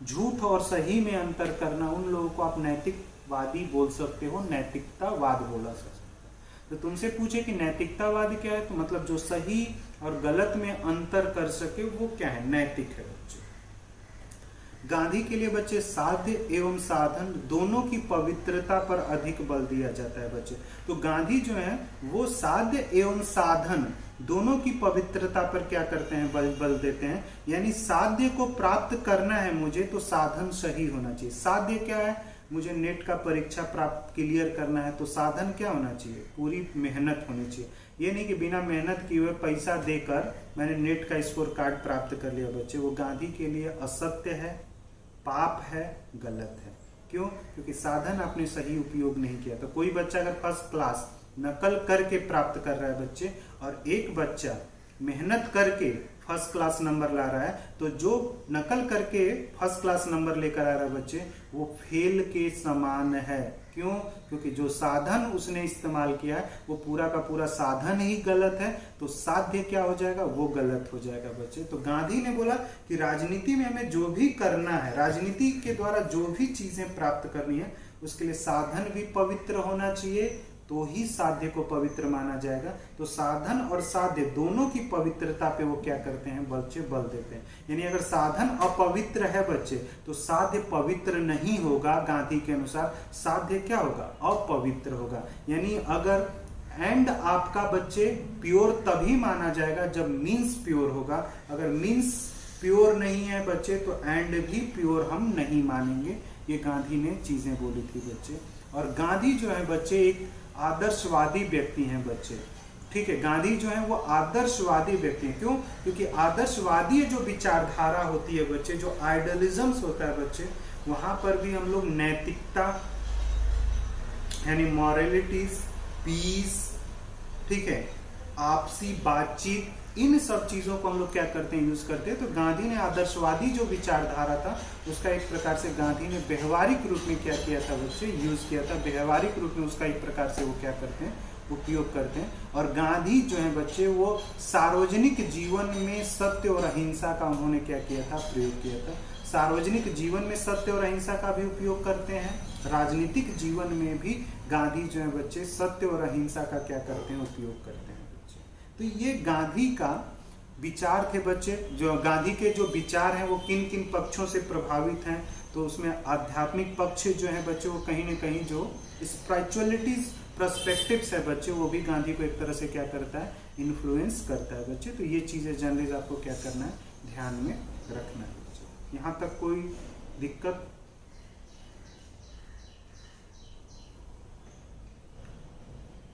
Speaker 1: झूठ और सही में अंतर करना, उन लोगों को आप नैतिकवादी बोल सकते हो, नैतिकतावाद बोला सकते हो। तो तुमसे पूछे कि नैतिकतावाद क्या है, तो मतलब जो सही और गलत में अंतर कर सके वो क्या है? नैतिक है बच्चे। गांधी के लिए बच्चे साध्य एवं साधन दोनों की पवित्रता पर अधिक बल दिया जाता है बच्चे। तो गांधी जो है वो साध्य एवं साधन दोनों की पवित्रता पर क्या करते हैं? बल देते हैं। यानी साध्य को प्राप्त करना है मुझे, तो साधन सही होना चाहिए। साध्य क्या है? मुझे नेट का परीक्षा प्राप्त क्लियर करना है, तो साधन क्या होना चाहिए? पूरी मेहनत होनी चाहिए। ये नहीं कि बिना मेहनत किए हुए पैसा देकर मैंने नेट का स्कोर कार्ड प्राप्त कर लिया बच्चे। वो गांधी के लिए असत्य है, पाप है, गलत है। क्यों? क्योंकि साधन आपने सही उपयोग नहीं किया। तो कोई बच्चा अगर फर्स्ट क्लास नकल करके प्राप्त कर रहा है बच्चे, और एक बच्चा मेहनत करके फर्स्ट क्लास नंबर ला रहा है, तो जो नकल करके फर्स्ट क्लास नंबर लेकर आ रहा है बच्चे, वो फेल के समान है। क्यों? क्योंकि जो साधन उसने इस्तेमाल किया है वो पूरा का पूरा साधन ही गलत है। तो साध्य क्या हो जाएगा? वो गलत हो जाएगा बच्चे। तो गांधी ने बोला कि राजनीति में हमें जो भी करना है, राजनीति के द्वारा जो भी चीजें प्राप्त करनी है, उसके लिए साधन भी पवित्र होना चाहिए, तो ही साध्य को पवित्र माना जाएगा। तो साधन और साध्य दोनों की पवित्रता पे वो क्या करते हैं? बच्चे बल देते हैं। यानी अगर साधन अपवित्र है बच्चे, तो साध्य पवित्र नहीं होगा। गांधी के अनुसार साध्य क्या होगा? अपवित्र होगा। यानी अगर एंड आपका बच्चे प्योर तभी माना जाएगा जब मीन्स प्योर होगा। अगर मीन्स प्योर नहीं है बच्चे तो एंड भी प्योर हम नहीं मानेंगे। ये गांधी ने चीजें बोली थी बच्चे। और गांधी जो है बच्चे एक आदर्शवादी व्यक्ति हैं बच्चे, ठीक है। गांधी जो है वो आदर्शवादी व्यक्ति है। क्यों? क्योंकि आदर्शवादी जो विचारधारा होती है बच्चे, जो आइडियलिज्म्स होता है बच्चे, वहां पर भी हम लोग नैतिकता यानी मॉरलिटीज, पीस, ठीक है, आपसी बातचीत, इन सब चीजों को हम लोग क्या करते हैं, यूज करते हैं। तो गांधी ने आदर्शवादी जो विचारधारा था उसका एक प्रकार से गांधी ने व्यवहारिक रूप में क्या किया था बच्चे, यूज किया था। व्यवहारिक रूप में उसका एक प्रकार से वो क्या करते हैं, उपयोग करते हैं। और गांधी जो है बच्चे वो सार्वजनिक जीवन में सत्य और अहिंसा का उन्होंने क्या किया था, प्रयोग किया था। सार्वजनिक जीवन में सत्य और अहिंसा का भी उपयोग करते हैं, राजनीतिक जीवन में भी गांधी जो है बच्चे सत्य और अहिंसा का क्या करते हैं, उपयोग करते हैं बच्चे। तो ये गांधी का विचार थे बच्चे। जो गांधी के जो विचार हैं वो किन किन पक्षों से प्रभावित हैं, तो उसमें आध्यात्मिक पक्ष जो है बच्चे वो कहीं न कहीं जो स्पिरिचुअलिटीज पर्सपेक्टिव्स है बच्चे, वो भी गांधी को एक तरह से क्या करता है, इन्फ्लुएंस करता है बच्चे। तो ये चीजें जनरली आपको क्या करना है, ध्यान में रखना है बच्चे। यहाँ तक कोई दिक्कत?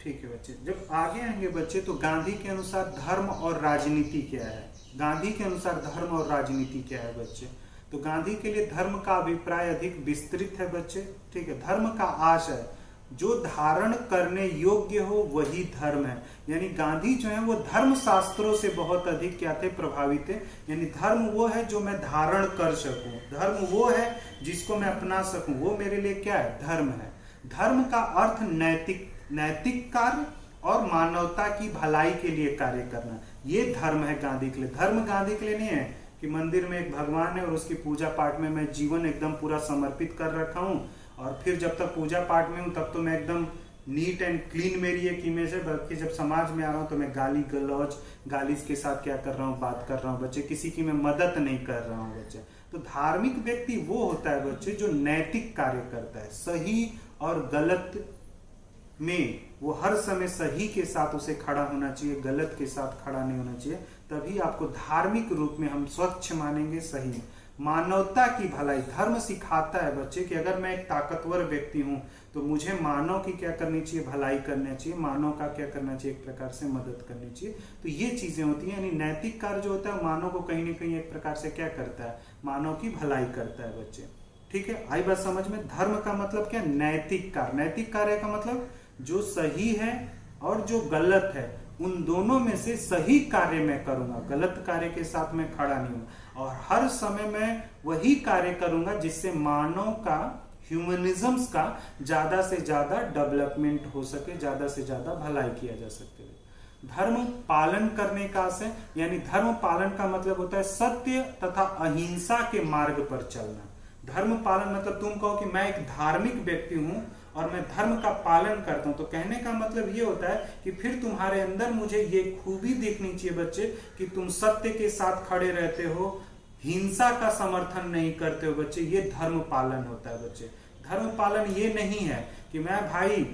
Speaker 1: ठीक है बच्चे। जब आगे आएंगे बच्चे तो गांधी के अनुसार धर्म और राजनीति क्या है। गांधी के अनुसार धर्म और राजनीति क्या है बच्चे। तो गांधी के लिए धर्म का अभिप्राय अधिक विस्तृत है बच्चे, ठीक है। धर्म का आशय जो धारण करने योग्य हो वही धर्म है। यानी गांधी जो है वो धर्म शास्त्रों से बहुत अधिक क्या थे, प्रभावित है। यानी धर्म वो है जो मैं धारण कर सकूं, धर्म वो है जिसको मैं अपना सकूं, वो मेरे लिए क्या है, धर्म है। धर्म का अर्थ नैतिक कार्य और मानवता की भलाई के लिए कार्य करना, ये धर्म है गांधी के लिए। धर्म गांधी के लिए नहीं है कि मंदिर में एक भगवान है और उसकी पूजा पाठ में मैं जीवन एकदम पूरा समर्पित कर रखा हूं और फिर जब तक पूजा पाठ में हूं तब तो मैं एकदम नीट एंड क्लीन मेरी एक इमेज है, बल्कि जब समाज में आ रहा हूं तो मैं गालिज के साथ क्या कर रहा हूं, बात कर रहा हूं बच्चे, किसी की मैं मदद नहीं कर रहा हूं बच्चे। तो धार्मिक व्यक्ति वो होता है बच्चे जो नैतिक कार्य करता है, सही और गलत में वो हर समय सही के साथ उसे खड़ा होना चाहिए, गलत के साथ खड़ा नहीं होना चाहिए। तभी आपको धार्मिक रूप में हम स्वच्छ मानेंगे, सही। मानवता की भलाई, धर्म सिखाता है बच्चे कि अगर मैं एक ताकतवर व्यक्ति हूं तो मुझे मानव की क्या करनी चाहिए, भलाई करनी चाहिए, मानव का क्या करना चाहिए, एक प्रकार से मदद करनी चाहिए। तो ये चीजें होती हैं। यानी नैतिक कार्य जो होता है मानव को कहीं ना कहीं एक प्रकार से क्या करता है, मानव की भलाई करता है बच्चे, ठीक है। आई बात समझ में। धर्म का मतलब क्या, नैतिक कार्य। नैतिक कार्य का मतलब जो सही है और जो गलत है उन दोनों में से सही कार्य मैं करूंगा, गलत कार्य के साथ मैं खड़ा नहीं हूं। और हर समय मैं वही कार्य करूंगा जिससे मानव का, ह्यूमनिज्म्स का ज्यादा से ज्यादा डेवलपमेंट हो सके, ज्यादा से ज्यादा भलाई किया जा सके। धर्म पालन करने का आशय, यानी धर्म पालन का मतलब होता है सत्य तथा अहिंसा के मार्ग पर चलना। धर्म पालन मतलब तुम कहो कि मैं एक धार्मिक व्यक्ति हूं और मैं धर्म का पालन करता हूं, तो कहने का मतलब ये होता है कि फिर तुम्हारे अंदर मुझे ये खूबी देखनी चाहिए बच्चे कि तुम सत्य के साथ खड़े रहते हो, हिंसा का समर्थन नहीं करते हो बच्चे। ये धर्म पालन होता है बच्चे। धर्म पालन ये नहीं है कि मैं भाई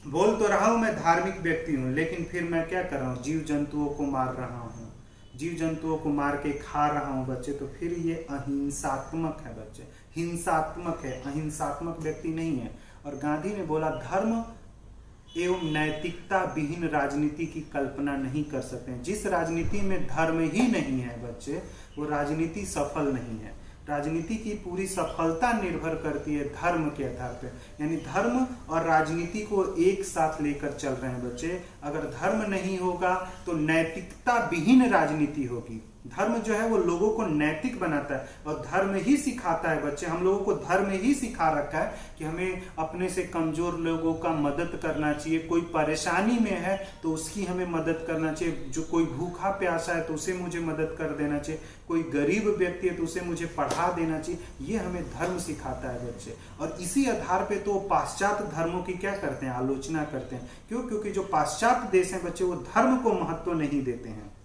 Speaker 1: बोल तो रहा हूं मैं धार्मिक व्यक्ति हूं लेकिन फिर मैं क्या कर रहा हूं, जीव जंतुओं को मार रहा हूं, जीव जंतुओं को मार के खा रहा हूं बच्चे। तो फिर ये अहिंसात्मक है बच्चे, हिंसात्मक है, अहिंसात्मक व्यक्ति नहीं है। और गांधी ने बोला धर्म एवं नैतिकता विहीन राजनीति की कल्पना नहीं कर सकते हैं। जिस राजनीति में धर्म ही नहीं है बच्चे, वो राजनीति सफल नहीं है। राजनीति की पूरी सफलता निर्भर करती है धर्म के आधार पर। यानी धर्म और राजनीति को एक साथ लेकर चल रहे हैं बच्चे। अगर धर्म नहीं होगा तो नैतिकता विहीन राजनीति होगी। धर्म जो है वो लोगों को नैतिक बनाता है और धर्म ही सिखाता है बच्चे। हम लोगों को धर्म ही सिखा रखा है कि हमें अपने से कमजोर लोगों का मदद करना चाहिए, कोई परेशानी में है तो उसकी हमें मदद करना चाहिए, जो कोई भूखा प्यासा है तो उसे मुझे मदद कर देना चाहिए, कोई गरीब व्यक्ति है तो उसे मुझे पढ़ा देना चाहिए। ये हमें धर्म सिखाता है बच्चे। और इसी आधार पे तो पाश्चात्य धर्मों की क्या करते हैं, आलोचना करते हैं। क्यों? क्योंकि जो पाश्चात्य देश हैं बच्चे वो धर्म को महत्व नहीं देते हैं।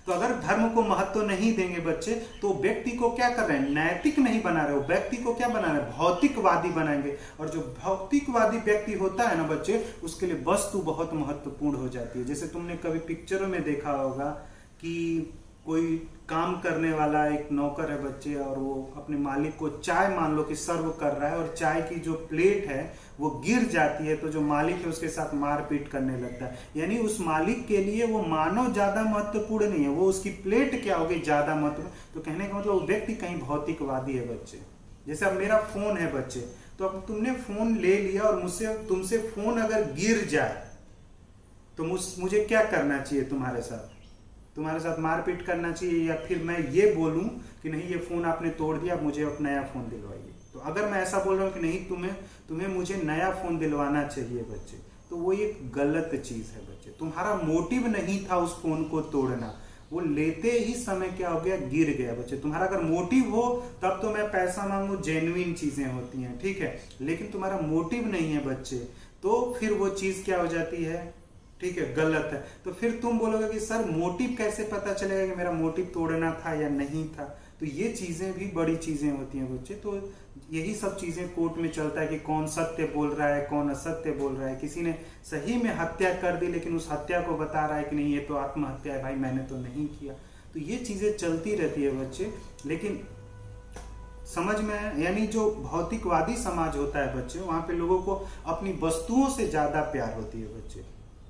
Speaker 1: तो अगर धर्म को महत्व नहीं देंगे बच्चे तो व्यक्ति को क्या कर रहे हैं, नैतिक नहीं बना रहे हो, व्यक्ति को क्या बना रहे हैं, भौतिकवादी बनाएंगे। और जो भौतिकवादी व्यक्ति होता है ना बच्चे, उसके लिए वस्तु बहुत महत्वपूर्ण हो जाती है। जैसे तुमने कभी पिक्चरों में देखा होगा कि कोई काम करने वाला एक नौकर है बच्चे, और वो अपने मालिक को चाय मान लो कि सर्व कर रहा है, और चाय की जो प्लेट है वो गिर जाती है, तो जो मालिक है उसके साथ मारपीट करने लगता है। यानी उस मालिक के लिए वो मानव ज्यादा महत्वपूर्ण नहीं है, वो उसकी प्लेट क्या होगी ज्यादा महत्वपूर्ण। तो कहने का मतलब व्यक्ति कहीं भौतिकवादी है बच्चे। जैसे अब मेरा फोन है बच्चे, तो अब तुमने फोन ले लिया और मुझसे तुमसे फोन अगर गिर जाए तो मुझे क्या करना चाहिए, तुम्हारे साथ मारपीट करना चाहिए, या फिर मैं ये बोलूं कि नहीं ये फोन आपने तोड़ दिया, मुझे अब नया फोन दिलवाइए। तो अगर मैं ऐसा बोल रहा हूं कि नहीं तुम्हें मुझे नया फोन दिलवाना चाहिए बच्चे, तो वो एक गलत चीज है बच्चे। तुम्हारा मोटिव नहीं था उस फोन को तोड़ना, वो लेते ही समय क्या हो गया, गिर गया बच्चे। तुम्हारा अगर मोटिव हो तब तो मैं पैसा मांगू, जेन्युइन चीजें होती हैं, ठीक है। लेकिन तुम्हारा मोटिव नहीं है बच्चे, तो फिर वो चीज क्या हो जाती है, ठीक है, गलत है। तो फिर तुम बोलोगे कि सर मोटिव कैसे पता चलेगा कि मेरा मोटिव तोड़ना था या नहीं था। तो ये चीजें भी बड़ी चीजें होती हैं बच्चे। तो यही सब चीजें कोर्ट में चलता है कि कौन सत्य बोल रहा है, कौन असत्य बोल रहा है। किसी ने सही में हत्या कर दी लेकिन उस हत्या को बता रहा है कि नहीं ये तो आत्महत्या है, भाई मैंने तो नहीं किया। तो ये चीजें चलती रहती है बच्चे। लेकिन समझ में, यानी जो भौतिकवादी समाज होता है बच्चे, वहां पे लोगों को अपनी वस्तुओं से ज्यादा प्यार होती है बच्चे,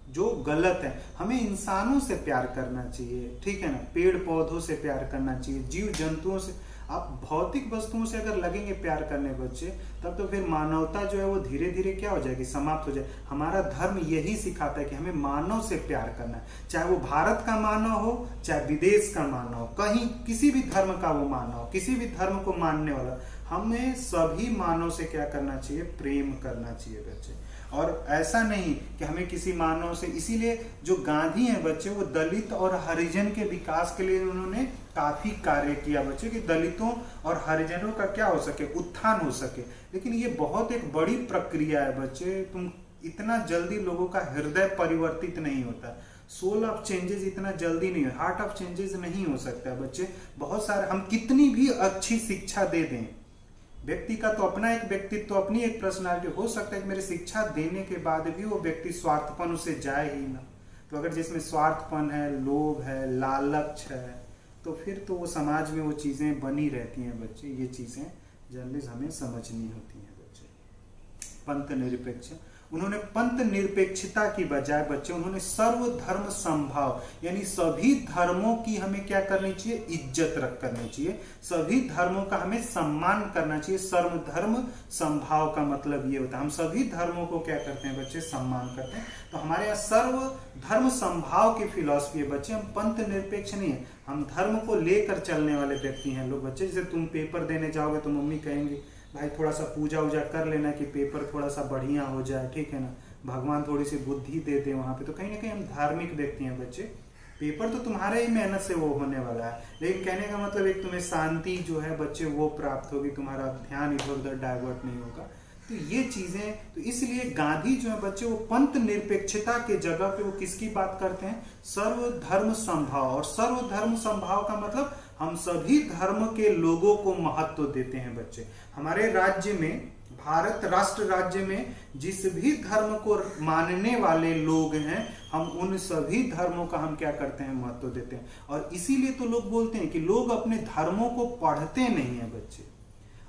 Speaker 1: जो गलत है। हमें इंसानों से प्यार करना चाहिए, ठीक है ना, पेड़ पौधों से प्यार करना चाहिए, जीव जंतुओं से। आप भौतिक वस्तुओं से अगर लगेंगे प्यार करने बच्चे, तब तो फिर मानवता जो है वो धीरे धीरे क्या हो जाएगी, समाप्त हो जाए। हमारा धर्म यही सिखाता है कि हमें मानव से प्यार करना है, चाहे वो भारत का मानव हो, चाहे विदेश का मानव हो, कहीं किसी भी धर्म का वो मानव हो, किसी भी धर्म को मानने वाला, हमें सभी मानव से क्या करना चाहिए, प्रेम करना चाहिए बच्चे। और ऐसा नहीं कि हमें किसी मानव से, इसीलिए जो गांधी हैं बच्चे, वो दलित और हरिजन के विकास के लिए उन्होंने काफी कार्य किया बच्चे, कि दलितों और हरिजनों का क्या हो सके, उत्थान हो सके। लेकिन ये बहुत एक बड़ी प्रक्रिया है बच्चे, तुम इतना जल्दी लोगों का हृदय परिवर्तित नहीं होता, सोल ऑफ चेंजेस इतना जल्दी नहीं, हार्ट ऑफ चेंजेस नहीं हो सकता है बच्चे। बहुत सारे, हम कितनी भी अच्छी शिक्षा दे दें, व्यक्ति का तो अपना एक व्यक्तित्व, तो अपनी एक पर्सनालिटी, हो सकता है कि मेरे शिक्षा देने के बाद भी वो व्यक्ति स्वार्थपन उसे जाए ही ना। तो अगर जिसमें स्वार्थपन है, लोभ है, लालच है, तो फिर तो वो समाज में वो चीजें बनी रहती हैं बच्चे। ये चीजें जर्नलिस्ट हमें समझनी होती हैं बच्चे। पंथ निरपेक्ष, उन्होंने पंथ निरपेक्षता की बजाय बच्चे उन्होंने सर्वधर्म समभाव, यानी सभी धर्मों की हमें क्या करनी चाहिए, इज्जत करनी चाहिए, सभी धर्मों का हमें सम्मान करना चाहिए। सर्वधर्म समभाव का मतलब ये होता है हम सभी धर्मों को क्या करते हैं बच्चे, सम्मान करते हैं। तो हमारे यहाँ सर्वधर्म समभाव की फिलॉसफी है बच्चे, हम पंथ निरपेक्ष नहीं है, हम धर्म को लेकर चलने वाले व्यक्ति हैं लोग बच्चे। जैसे तुम पेपर देने जाओगे तो मम्मी कहेंगे भाई थोड़ा सा पूजा वूजा कर लेना कि पेपर थोड़ा सा बढ़िया हो जाए, ठीक है ना, भगवान थोड़ी सी बुद्धि दे दे वहां पे। तो कहीं ना कहीं हम धार्मिक व्यक्ति हैं बच्चे। पेपर तो तुम्हारे ही मेहनत से वो होने वाला है, लेकिन कहने का मतलब एक तुम्हें शांति जो है बच्चे वो प्राप्त होगी, तुम्हारा ध्यान इधर उधर डाइवर्ट नहीं होगा। तो ये चीजें, तो इसलिए गांधी जो है बच्चे वो पंथ निरपेक्षता के जगह पे वो किसकी बात करते हैं, सर्वधर्म समभाव। और सर्वधर्म समभाव का मतलब हम सभी धर्म के लोगों को महत्व देते हैं बच्चे। हमारे राज्य में, भारत राष्ट्र राज्य में जिस भी धर्म को मानने वाले लोग हैं, हम उन सभी धर्मों का हम क्या करते हैं, महत्व देते हैं। और इसीलिए तो लोग बोलते हैं कि लोग अपने धर्मों को पढ़ते नहीं है बच्चे,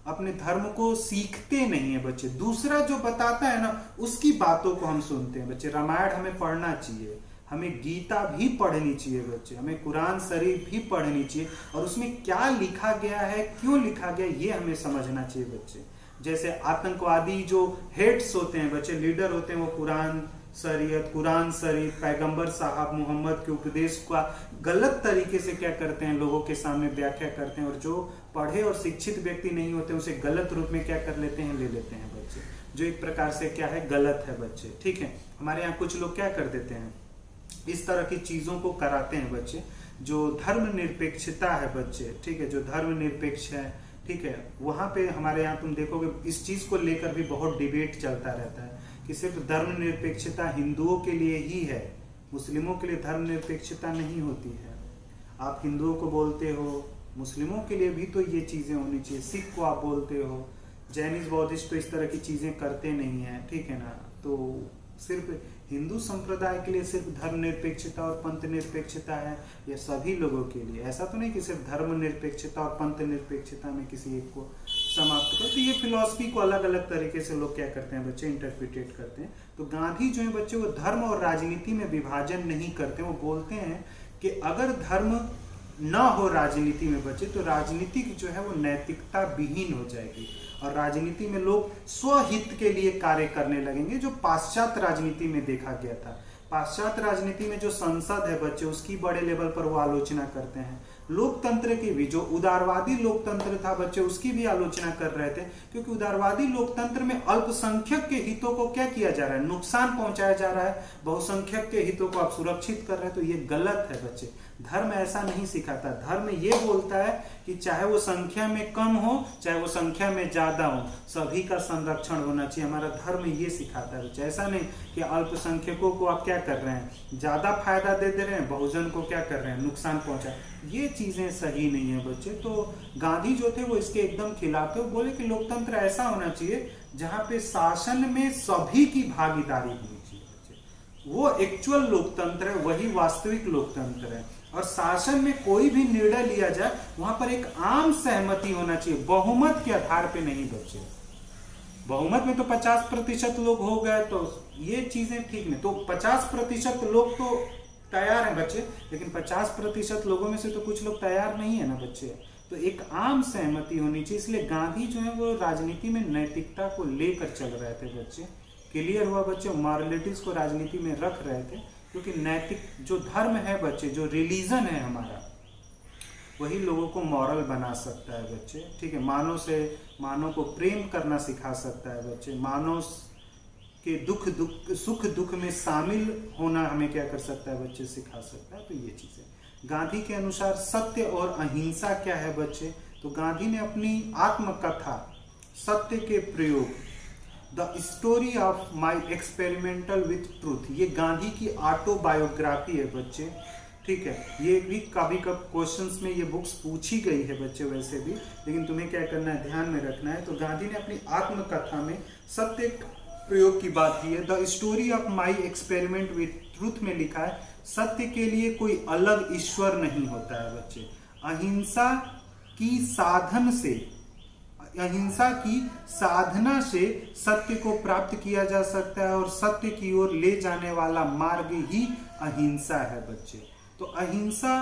Speaker 1: अपने धर्म को सीखते नहीं है बच्चे। दूसरा जो बताता है ना उसकी बातों को हम सुनते हैं बच्चे। रामायण हमें पढ़ना चाहिए, हमें गीता भी पढ़नी चाहिए बच्चे, हमें कुरान शरीफ भी पढ़नी चाहिए, और उसमें क्या लिखा गया है, क्यों लिखा गया, ये हमें समझना चाहिए बच्चे। जैसे आतंकवादी जो हेड्स होते हैं बच्चे, लीडर होते हैं, वो कुरान शरीयत, कुरान शरीफ, पैगंबर साहब मोहम्मद के उपदेश का गलत तरीके से क्या करते हैं, लोगों के सामने व्याख्या करते हैं। और जो पढ़े और शिक्षित व्यक्ति नहीं होते उसे गलत रूप में क्या कर लेते हैं, ले लेते हैं बच्चे, जो एक प्रकार से क्या है, गलत है बच्चे, ठीक है। हमारे यहाँ कुछ लोग क्या कर देते हैं, इस तरह की चीजों को कराते हैं बच्चे। जो धर्म निरपेक्षता है बच्चे, ठीक है, जो धर्म निरपेक्ष है, ठीक है, वहां पे हमारे यहाँ तुम देखोगे इस चीज को लेकर भी बहुत डिबेट चलता रहता है कि सिर्फ धर्म निरपेक्षता हिंदुओं के लिए ही है, मुस्लिमों के लिए धर्म निरपेक्षता नहीं होती है। आप हिंदुओं को बोलते हो, मुस्लिमों के लिए भी तो ये चीज़ें होनी चाहिए। सिख को आप बोलते हो, जैनिस्ट बौद्धिस्ट तो इस तरह की चीज़ें करते नहीं हैं, ठीक है ना। तो सिर्फ हिंदू संप्रदाय के लिए सिर्फ धर्मनिरपेक्षता और पंथ निरपेक्षता है, या सभी लोगों के लिए? ऐसा तो नहीं कि सिर्फ धर्म निरपेक्षता और पंथ निरपेक्षता में किसी एक को समाप्त करो। तो ये फिलॉसफी को अलग अलग तरीके से लोग क्या करते हैं बच्चे, इंटरप्रिटेट करते हैं। तो गांधी जो है बच्चे, वो धर्म और राजनीति में विभाजन नहीं करते। वो बोलते हैं कि अगर धर्म न हो राजनीति में बच्चे, तो राजनीति जो है वो नैतिकता विहीन हो जाएगी और राजनीति में लोग स्वहित के लिए कार्य करने लगेंगे, जो पाश्चात्य राजनीति में देखा गया था। पाश्चात्य राजनीति में जो संसद है बच्चे, उसकी बड़े लेवल पर वो आलोचना करते हैं। लोकतंत्र की भी, जो उदारवादी लोकतंत्र था बच्चे, उसकी भी आलोचना कर रहे थे, क्योंकि उदारवादी लोकतंत्र में अल्पसंख्यक के हितों को क्या किया जा रहा है, नुकसान पहुंचाया जा रहा है। बहुसंख्यक के हितों को आप सुरक्षित कर रहे हैं, तो ये गलत है बच्चे। धर्म ऐसा नहीं सिखाता। धर्म ये बोलता है कि चाहे वो संख्या में कम हो, चाहे वो संख्या में ज्यादा हो, सभी का संरक्षण होना चाहिए। हमारा धर्म ये सिखाता है बच्चे। ऐसा नहीं कि अल्पसंख्यकों को आप क्या कर रहे हैं, ज्यादा फायदा दे रहे हैं, बहुजन को क्या कर रहे हैं, नुकसान पहुंचा। ये चीजें सही नहीं है बच्चे। तो गांधी जो थे वो इसके एकदम खिलाफ थे। बोले कि लोकतंत्र ऐसा होना चाहिए जहां पे शासन में सभी की भागीदारी होनी चाहिए बच्चे। वो एक्चुअल लोकतंत्र है, वही वास्तविक लोकतंत्र है। और शासन में कोई भी निर्णय लिया जाए, वहां पर एक आम सहमति होना चाहिए, बहुमत के आधार पे नहीं बच्चे। बहुमत में तो 50% लोग हो गए तो ये चीजें ठीक नहीं। तो 50% लोग तो तैयार हैं बच्चे, लेकिन 50% लोगों में से तो कुछ लोग तैयार नहीं है ना बच्चे। तो एक आम सहमति होनी चाहिए। इसलिए गांधी जो है वो राजनीति में नैतिकता को लेकर चल रहे थे बच्चे। क्लियर हुआ बच्चे? मॉरलिटीज को राजनीति में रख रहे थे, क्योंकि नैतिक जो धर्म है बच्चे, जो रिलीजन है हमारा, वही लोगों को मॉरल बना सकता है बच्चे। ठीक है, मानव को प्रेम करना सिखा सकता है बच्चे। मानव के सुख दुख में शामिल होना हमें क्या कर सकता है बच्चे, सिखा सकता है। तो ये चीजें गांधी के अनुसार सत्य और अहिंसा क्या है बच्चे। तो गांधी ने अपनी आत्मकथा सत्य के प्रयोग, the story of my experimental with truth, ये गांधी की ऑटोबायोग्राफी है बच्चे। ठीक है, ये भी कभी कभी क्वेश्चंस में ये बुक्स पूछी गई है बच्चे वैसे भी, लेकिन तुम्हें क्या करना है, ध्यान में रखना है। तो गांधी ने अपनी आत्मकथा में सत्य प्रयोग की बात की है। The story of my experiment with truth में लिखा है, सत्य के लिए कोई अलग ईश्वर नहीं होता है बच्चे। अहिंसा की साधना से सत्य को प्राप्त किया जा सकता है, और सत्य की ओर ले जाने वाला मार्ग ही अहिंसा है बच्चे। तो अहिंसा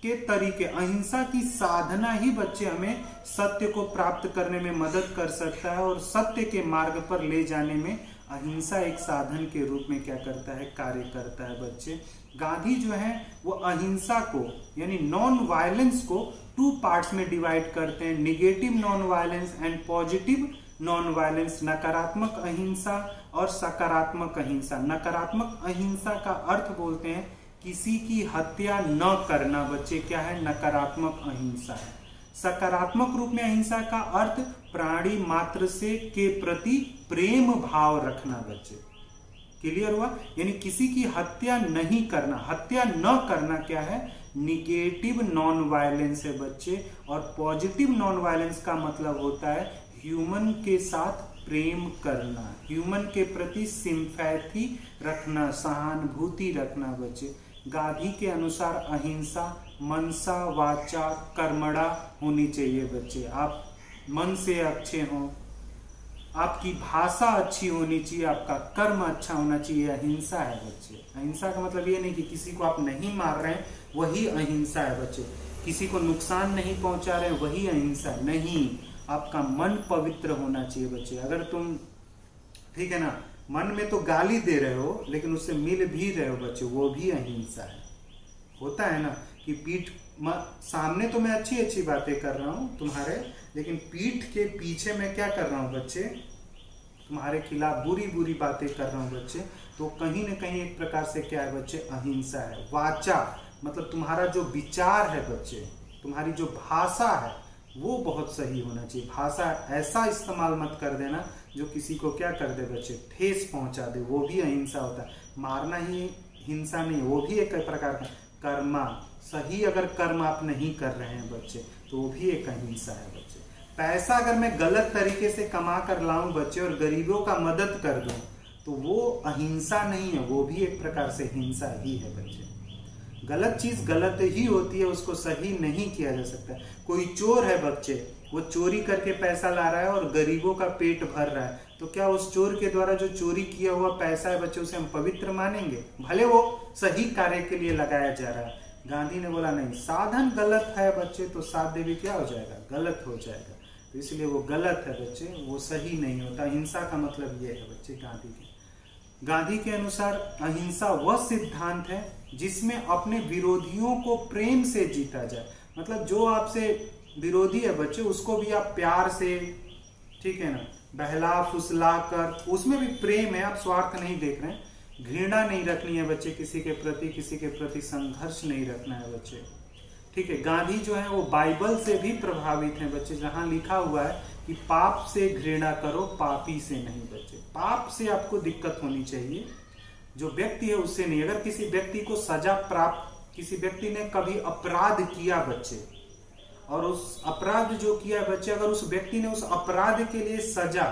Speaker 1: के तरीके, अहिंसा की साधना ही बच्चे हमें सत्य को प्राप्त करने में मदद कर सकता है, और सत्य के मार्ग पर ले जाने में अहिंसा एक साधन के रूप में क्या करता है, कार्य करता है बच्चे। गांधी जो है वो अहिंसा को यानी नॉन वायलेंस को 2 पार्ट्स में डिवाइड करते हैं, negative non violence and positive non violence. नकारात्मक अहिंसा और सकारात्मक अहिंसा। नकारात्मक अहिंसा का अर्थ बोलते हैं किसी की हत्या न करना बच्चे, क्या है, नकारात्मक अहिंसा है। सकारात्मक रूप में अहिंसा का अर्थ प्राणी मात्र से के प्रति प्रेम भाव रखना बच्चे। क्लियर हुआ? यानी किसी की हत्या नहीं करना, हत्या न करना क्या है, निगेटिव नॉन वायलेंस है बच्चे। और पॉजिटिव नॉन वायलेंस का मतलब होता है ह्यूमन के साथ प्रेम करना, ह्यूमन के प्रति सिंपैथी रखना, सहानुभूति रखना बच्चे। गांधी के अनुसार अहिंसा मनसा वाचा कर्मणा होनी चाहिए बच्चे। आप मन से अच्छे हों, आपकी भाषा अच्छी होनी चाहिए, आपका कर्म अच्छा होना चाहिए, अहिंसा है बच्चे। अहिंसा का मतलब ये नहीं कि किसी को आप नहीं मार रहे हैं वही अहिंसा है बच्चे, किसी को नुकसान नहीं पहुंचा रहे हैं वही अहिंसा नहीं। आपका मन पवित्र होना चाहिए बच्चे। अगर तुम, ठीक है ना, मन में तो गाली दे रहे हो लेकिन उससे मिल भी रहे हो बच्चे, वो भी अहिंसा है। होता है ना कि सामने तो मैं अच्छी अच्छी बातें कर रहा हूं तुम्हारे, लेकिन पीठ के पीछे मैं क्या कर रहा हूं बच्चे, तुम्हारे खिलाफ बुरी बुरी बातें कर रहा हूं बच्चे। तो कहीं ना कहीं एक प्रकार से क्या है बच्चे, अहिंसा है। वाचा मतलब तुम्हारा जो विचार है बच्चे, तुम्हारी जो भाषा है वो बहुत सही होना चाहिए। भाषा ऐसा इस्तेमाल मत कर देना जो किसी को क्या कर दे बच्चे, ठेस पहुंचा दे, वो भी अहिंसा होता है। मारना ही हिंसा नहीं, वो भी एक प्रकार का कर्मा, सही अगर कर्म आप नहीं कर रहे हैं बच्चे तो वो भी एक अहिंसा है बच्चे। पैसा अगर मैं गलत तरीके से कमा कर लाऊं बच्चे और गरीबों का मदद कर दूं तो वो अहिंसा नहीं है, वो भी एक प्रकार से हिंसा ही है बच्चे। गलत चीज गलत ही होती है, उसको सही नहीं किया जा सकता। कोई चोर है बच्चे, वो चोरी करके पैसा ला रहा है और गरीबों का पेट भर रहा है, तो क्या उस चोर के द्वारा जो चोरी किया हुआ पैसा है बच्चे उसे हम पवित्र मानेंगे? भले वो सही कार्य के लिए लगाया जा रहा है। गांधी ने बोला नहीं, साधन गलत है बच्चे तो साध्य भी क्या हो जाएगा? गलत हो जाएगा। तो इसलिए वो गलत है बच्चे, वो सही नहीं होता। हिंसा का मतलब ये है बच्चे गांधी के अनुसार अहिंसा वह सिद्धांत है जिसमें अपने विरोधियों को प्रेम से जीता जाए। मतलब जो आपसे विरोधी है बच्चे उसको भी आप प्यार से, ठीक है ना, बहला फुसला कर, उसमें भी प्रेम है, आप स्वार्थ नहीं देख रहे हैं। घृणा नहीं रखनी है बच्चे किसी के प्रति संघर्ष नहीं रखना है बच्चे, ठीक है। गांधी जो है वो बाइबल से भी प्रभावित हैं बच्चे, जहां लिखा हुआ है कि पाप से घृणा करो, पापी से नहीं बच्चे। पाप से आपको दिक्कत होनी चाहिए, जो व्यक्ति है उससे नहीं। अगर किसी व्यक्ति को सजा प्राप्त, किसी व्यक्ति ने कभी अपराध किया बच्चे और उस अपराध जो किया है बच्चे, अगर उस व्यक्ति ने उस अपराध के लिए सजा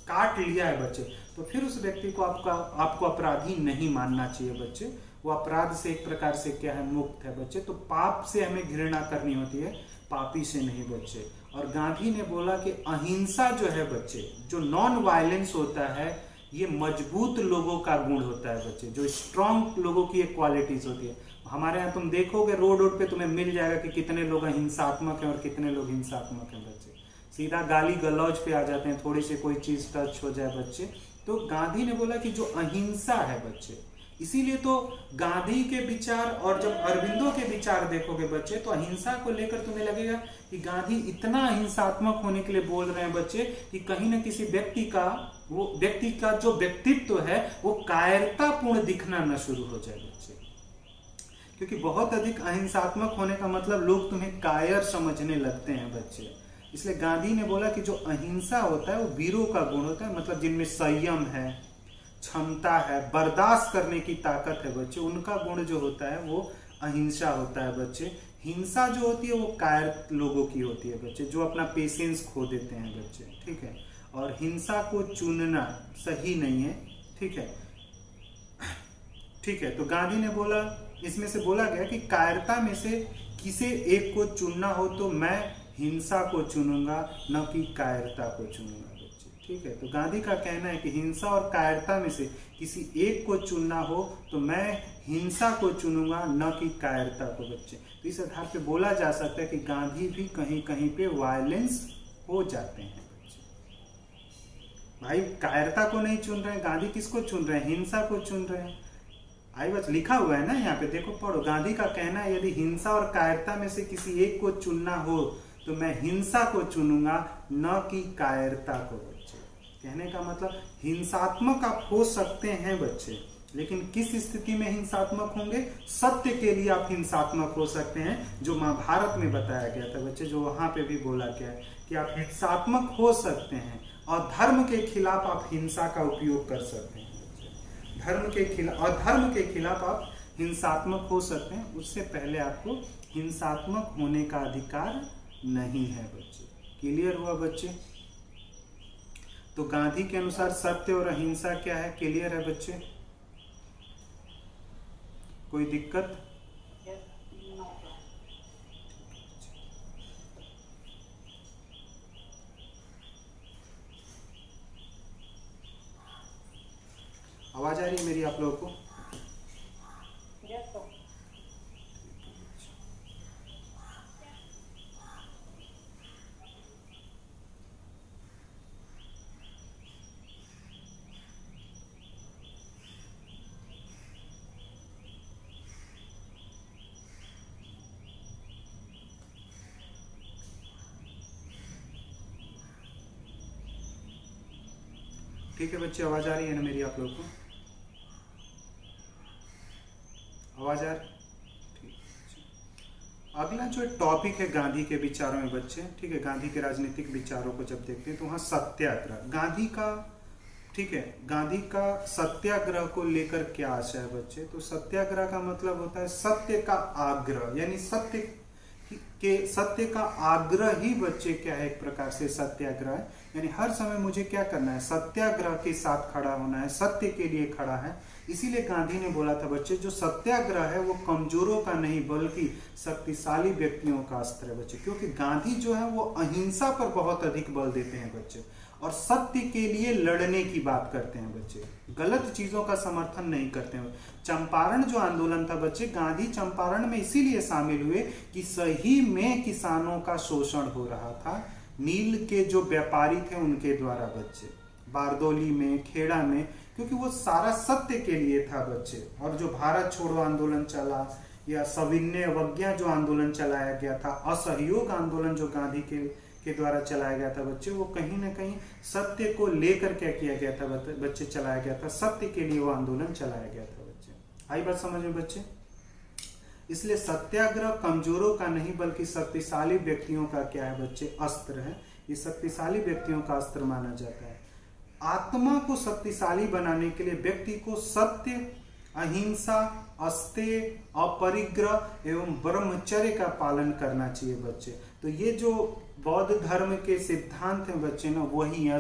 Speaker 1: काट लिया है बच्चे, तो फिर उस व्यक्ति को आपको अपराधी नहीं मानना चाहिए बच्चे। वो अपराध से एक प्रकार से क्या है? मुक्त है बच्चे। तो पाप से हमें घृणा करनी होती है, पापी से नहीं बच्चे। और गांधी ने बोला कि अहिंसा जो है बच्चे, जो नॉन वायलेंस होता है, ये मजबूत लोगों का गुण होता है बच्चे, जो स्ट्रांग लोगों की एक क्वालिटीज होती है। हमारे यहाँ तुम देखोगे रोड पे तुम्हें मिल जाएगा कि कितने लोग हिंसात्मक हैं और कितने लोग हिंसात्मक हैं बच्चे। सीधा गाली गलौज पे आ जाते हैं, थोड़ी सी कोई चीज टच हो जाए बच्चे। तो गांधी ने बोला कि जो अहिंसा है बच्चे, इसीलिए तो गांधी के विचार और जब अरविंदो के विचार देखोगे बच्चे तो अहिंसा को लेकर तुम्हें लगेगा कि गांधी इतना अहिंसात्मक होने के लिए बोल रहे हैं बच्चे कि कहीं ना किसी व्यक्ति का जो व्यक्तित्व है वो कायरतापूर्ण दिखना न शुरू हो जाए बच्चे। क्योंकि बहुत अधिक अहिंसात्मक होने का मतलब लोग तुम्हें कायर समझने लगते हैं बच्चे। इसलिए गांधी ने बोला कि जो अहिंसा होता है वो वीरों का गुण होता है, मतलब जिनमें संयम है, क्षमता है, बर्दाश्त करने की ताकत है बच्चे, उनका गुण जो होता है वो अहिंसा होता है बच्चे। हिंसा जो होती है वो कायर लोगों की होती है बच्चे, जो अपना पेशेंस खो देते हैं बच्चे, ठीक है। और हिंसा को चुनना सही नहीं है, ठीक है, ठीक है। तो गांधी ने बोला, इसमें से बोला गया कि कायरता में से किसी एक को चुनना हो तो मैं हिंसा को चुनूंगा, न कि कायरता को चुनूंगा बच्चे, ठीक है। तो गांधी का कहना है कि हिंसा और कायरता में से किसी एक को चुनना हो तो मैं हिंसा को चुनूंगा, न कि कायरता को बच्चे। तो इस आधार पे बोला जा सकता है कि गांधी भी कहीं कहीं पे वायलेंस हो जाते हैं बच्चे। भाई कायरता को नहीं चुन रहे हैं, गांधी किसको चुन रहे हैं? हिंसा को चुन रहे हैं। आई बस लिखा हुआ है ना यहाँ पे, देखो पढ़ो। गांधी का कहना है यदि हिंसा और कायरता में से किसी एक को चुनना हो तो मैं हिंसा को चुनूंगा, न कि कायरता को बच्चे। कहने का मतलब हिंसात्मक आप हो सकते हैं बच्चे, लेकिन किस स्थिति में हिंसात्मक होंगे? सत्य के लिए आप हिंसात्मक हो सकते हैं, जो महाभारत में बताया गया था बच्चे, जो वहां पे भी बोला गया है कि आप हिंसात्मक हो सकते हैं और धर्म के खिलाफ आप हिंसा का उपयोग कर सकते हैं। धर्म के खिलाफ आप हिंसात्मक हो सकते हैं, उससे पहले आपको हिंसात्मक होने का अधिकार नहीं है बच्चे। क्लियर हुआ बच्चे? तो गांधी के अनुसार सत्य और अहिंसा क्या है? क्लियर है बच्चे? कोई दिक्कत? आवाज आ रही है मेरी आप लोगों को? ठीक है बच्चे, आवाज आ रही है ना मेरी आप लोगों को? आवाज आ रही? ठीक है। अगला जो टॉपिक है गांधी के विचारों में बच्चे, ठीक है, गांधी के राजनीतिक विचारों को जब देखते हैं तो वहां सत्याग्रह, गांधी का ठीक है, गांधी का सत्याग्रह को लेकर क्या आशय है बच्चे? तो सत्याग्रह का मतलब होता है सत्य का आग्रह, यानी सत्य का आग्रह ही बच्चे क्या है, एक प्रकार से सत्याग्रह है। यानी हर समय मुझे क्या करना है, सत्याग्रह के साथ खड़ा होना है, सत्य के लिए खड़ा है। इसीलिए गांधी ने बोला था बच्चे, जो सत्याग्रह है वो कमजोरों का नहीं बल्कि शक्तिशाली व्यक्तियों का अस्त्र है बच्चे। क्योंकि गांधी जो है वो अहिंसा पर बहुत अधिक बल देते हैं बच्चे, और सत्य के लिए लड़ने की बात करते हैं बच्चे, गलत चीजों का समर्थन नहीं करते हैं। चंपारण जो आंदोलन था बच्चे, गांधी चंपारण में इसीलिए शामिल हुए कि सही में किसानों का शोषण हो रहा था, नील के जो व्यापारी थे उनके द्वारा बच्चे, बारदौली में, खेड़ा में, क्योंकि वो सारा सत्य के लिए था बच्चे। और जो भारत छोड़ो आंदोलन चला या सविनय अवज्ञा जो आंदोलन चलाया गया था, असहयोग आंदोलन जो गांधी के द्वारा चलाया गया था बच्चे, वो कहीं ना कहीं सत्य को लेकर क्या किया गया था बच्चे, चलाया गया था, सत्य के लिए वो आंदोलन चलाया गया था बच्चे। आई बात समझ में बच्चे? इसलिए सत्याग्रह कमजोरों का नहीं बल्कि शक्तिशाली व्यक्तियों का क्या है बच्चे, अस्त्र है। ये शक्तिशाली व्यक्तियों का अस्त्र माना जाता है। आत्मा को शक्तिशाली बनाने के लिए व्यक्ति को सत्य, अहिंसा, अस्तेय, अपरिग्रह एवं ब्रह्मचर्य का पालन करना चाहिए बच्चे। तो ये जो बौद्ध धर्म के सिद्धांत हैं बच्चे ना, वही है,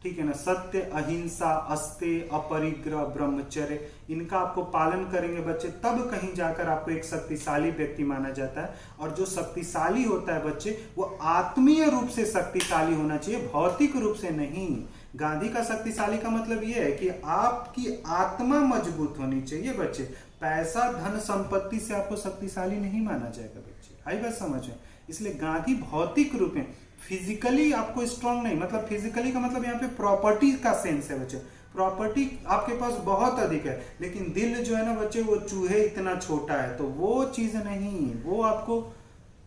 Speaker 1: ठीक है ना, सत्य, अहिंसा, अस्तेय, अपरिग्रह, ब्रह्मचर्य, इनका आपको पालन करेंगे बच्चे, तब कहीं जाकर आपको एक शक्तिशाली व्यक्ति माना जाता है। और जो शक्तिशाली होता है बच्चे, वो आत्मीय रूप से शक्तिशाली होना चाहिए, भौतिक रूप से नहीं। गांधी का शक्तिशाली का मतलब यह है कि आपकी आत्मा मजबूत होनी चाहिए बच्चे। पैसा, धन, संपत्ति से आपको शक्तिशाली नहीं माना जाएगा बच्चे। आई बात समझ में? इसलिए गांधी भौतिक रूप में, फिजिकली आपको स्ट्रांग नहीं, मतलब फिजिकली का मतलब यहाँ पे प्रॉपर्टी का सेंस है बच्चे। प्रॉपर्टी आपके पास बहुत अधिक है, लेकिन दिल जो है ना बच्चे, वो चूहे इतना छोटा है, तो वो चीज नहीं, वो आपको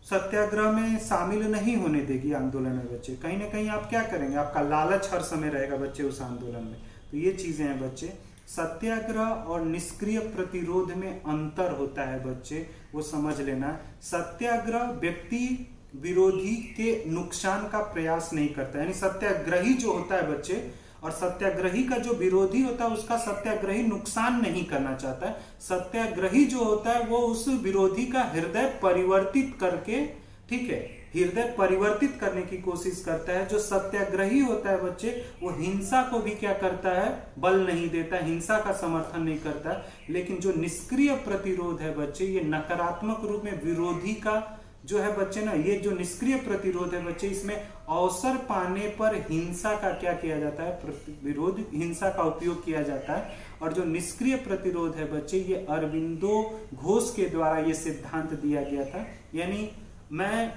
Speaker 1: सत्याग्रह में शामिल नहीं होने देगी आंदोलन में बच्चे। कहीं ना कहीं आप क्या करेंगे, आपका लालच हर समय रहेगा बच्चे उस आंदोलन में। तो ये चीजें हैं बच्चे। सत्याग्रह और निष्क्रिय प्रतिरोध में अंतर होता है बच्चे, वो समझ लेना। सत्याग्रह व्यक्ति विरोधी के नुकसान का प्रयास नहीं करता, यानी सत्याग्रही जो होता है बच्चे, और सत्याग्रही का जो विरोधी होता है उसका सत्याग्रही नुकसान नहीं करना चाहता है। सत्याग्रही जो होता है वो उस विरोधी का हृदय परिवर्तित करके, ठीक है, हृदय परिवर्तित करने की कोशिश करता है। जो सत्याग्रही होता है बच्चे, वो हिंसा को भी क्या करता है, बल नहीं देता, हिंसा का समर्थन नहीं करता। लेकिन जो निष्क्रिय प्रतिरोध है बच्चे, ये नकारात्मक रूप में विरोधी का जो है बच्चे ना, ये जो निष्क्रिय प्रतिरोध है बच्चे, इसमें अवसर पाने पर हिंसा का क्या किया जाता है, विरोध, हिंसा का उपयोग किया जाता है। और जो निष्क्रिय प्रतिरोध है बच्चे, ये अरविंदो घोष के द्वारा ये सिद्धांत दिया गया था। यानी मैं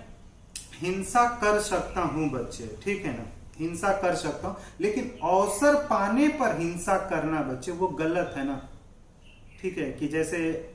Speaker 1: हिंसा कर सकता हूं बच्चे, ठीक है ना, हिंसा कर सकता हूं, लेकिन अवसर पाने पर हिंसा करना बच्चे वो गलत है ना, ठीक है। कि जैसे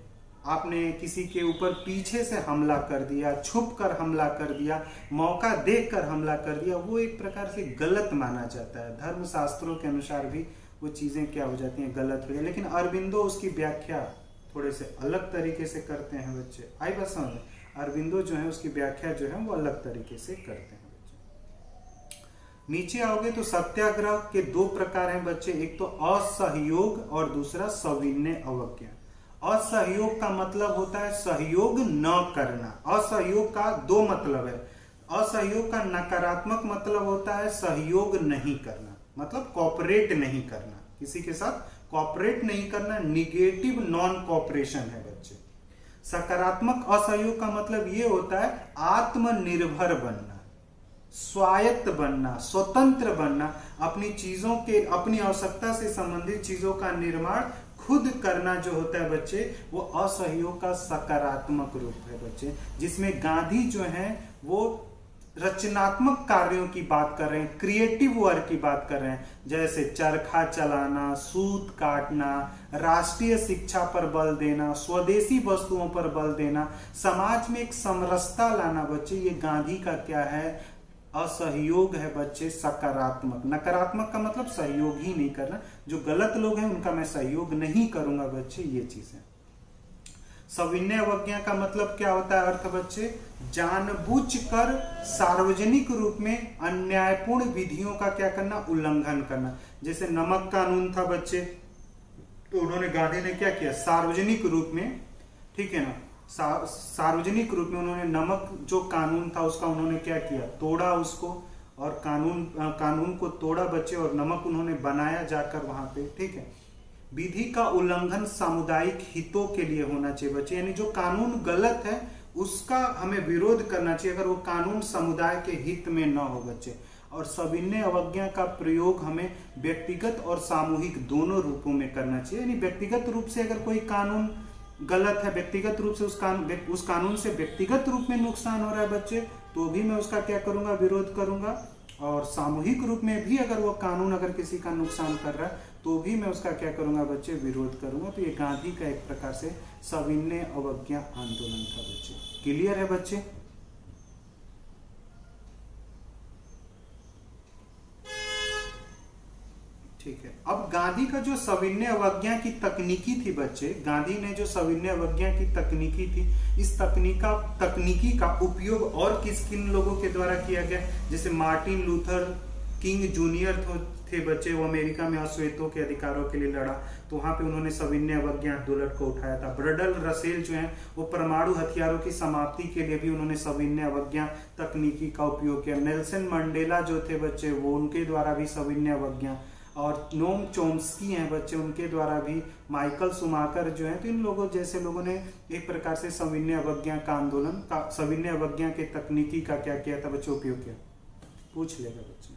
Speaker 1: आपने किसी के ऊपर पीछे से हमला कर दिया, छुप कर हमला कर दिया, मौका देखकर हमला कर दिया, वो एक प्रकार से गलत माना जाता है। धर्म शास्त्रों के अनुसार भी वो चीजें क्या हो जाती हैं, गलत हो जाती है। लेकिन अरविंदो उसकी व्याख्या थोड़े से अलग तरीके से करते हैं बच्चे। आई बात समझ? अरविंदो जो है उसकी व्याख्या जो है वो अलग तरीके से करते हैं बच्चे। नीचे आओगे तो सत्याग्रह के दो प्रकार हैं बच्चे, एक तो असहयोग और दूसरा सविनय अवज्ञा। असहयोग का मतलब होता है सहयोग न करना। असहयोग का दो मतलब है। असहयोग का नकारात्मक मतलब होता है सहयोग नहीं करना, मतलब कॉपरेट नहीं करना, किसी के साथ कॉपरेट नहीं करना, निगेटिव नॉन कॉपरेशन है बच्चे। सकारात्मक असहयोग का मतलब ये होता है आत्मनिर्भर बनना, स्वायत्त बनना, स्वतंत्र बनना, अपनी चीजों के, अपनी आवश्यकता से संबंधित चीजों का निर्माण खुद करना जो होता है बच्चे, वो असहयोग का सकारात्मक रूप है बच्चे। जिसमें गांधी जो है वो रचनात्मक कार्यों की बात कर रहे हैं, क्रिएटिव वर्क की बात कर रहे हैं, जैसे चरखा चलाना, सूत काटना, राष्ट्रीय शिक्षा पर बल देना, स्वदेशी वस्तुओं पर बल देना, समाज में एक समरसता लाना बच्चे, ये गांधी का क्या है, असहयोग है बच्चे, सकारात्मक। नकारात्मक का मतलब सहयोग ही नहीं करना, जो गलत लोग हैं उनका मैं सहयोग नहीं करूंगा बच्चे, ये चीजें। सविनय अवज्ञा का मतलब क्या होता है अर्थ बच्चे? जानबूझकर सार्वजनिक रूप में अन्यायपूर्ण विधियों का क्या करना? उल्लंघन करना। जैसे नमक कानून था बच्चे, तो उन्होंने, गांधी ने क्या किया? सार्वजनिक रूप में, ठीक है ना, सार्वजनिक रूप में उन्होंने नमक जो कानून था उसका उन्होंने क्या किया? तोड़ा उसको, और कानून को तोड़ा बच्चे, और नमक उन्होंने बनाया जाकर वहां पे, ठीक है। विधि का उल्लंघन सामुदायिक हितों के लिए होना चाहिए बच्चे, यानी जो कानून गलत है उसका हमें विरोध करना चाहिए अगर वो कानून समुदाय के हित में न हो बच्चे। और सविनय अवज्ञा का प्रयोग हमें व्यक्तिगत और सामूहिक दोनों रूपों में करना चाहिए। यानी व्यक्तिगत रूप से अगर कोई कानून गलत है, व्यक्तिगत रूप से उस कानून से व्यक्तिगत रूप में नुकसान हो रहा है बच्चे, तो भी मैं उसका क्या करूंगा? विरोध करूंगा। और सामूहिक रूप में भी अगर वो कानून अगर किसी का नुकसान कर रहा है तो भी मैं उसका क्या करूंगा बच्चे? विरोध करूंगा। तो ये गांधी का एक प्रकार से सविनय अवज्ञा आंदोलन था बच्चे। क्लियर है बच्चे? ठीक है। अब गांधी का जो सविनय अवज्ञा की तकनीकी थी बच्चे, गांधी ने जो सविनय अवज्ञा की तकनीकी थी, इस तकनीकी का उपयोग और किन लोगों के द्वारा किया गया? जैसे मार्टिन लूथर किंग जूनियर थे बच्चे, वो अमेरिका में अश्वेतों के अधिकारों के लिए लड़ा, तो वहां पे उन्होंने सविनय अवज्ञा आंदोलन को उठाया था। ब्रडल रसेल जो है वो परमाणु हथियारों की समाप्ति के लिए भी उन्होंने सविनय अवज्ञा तकनीकी का उपयोग किया। नेल्सन मंडेला जो थे बच्चे, वो उनके द्वारा भी सविनय अवज्ञा, और नोम चोम्स्की हैं बच्चे, उनके द्वारा भी, माइकल सुमाकर जो है, तो इन लोगों जैसे लोगों ने एक प्रकार से सविनय अवज्ञा का आंदोलन का, सविनय अवज्ञा के तकनीकी का क्या किया था बच्चे? उपयोग किया। पूछ लेगा बच्चे,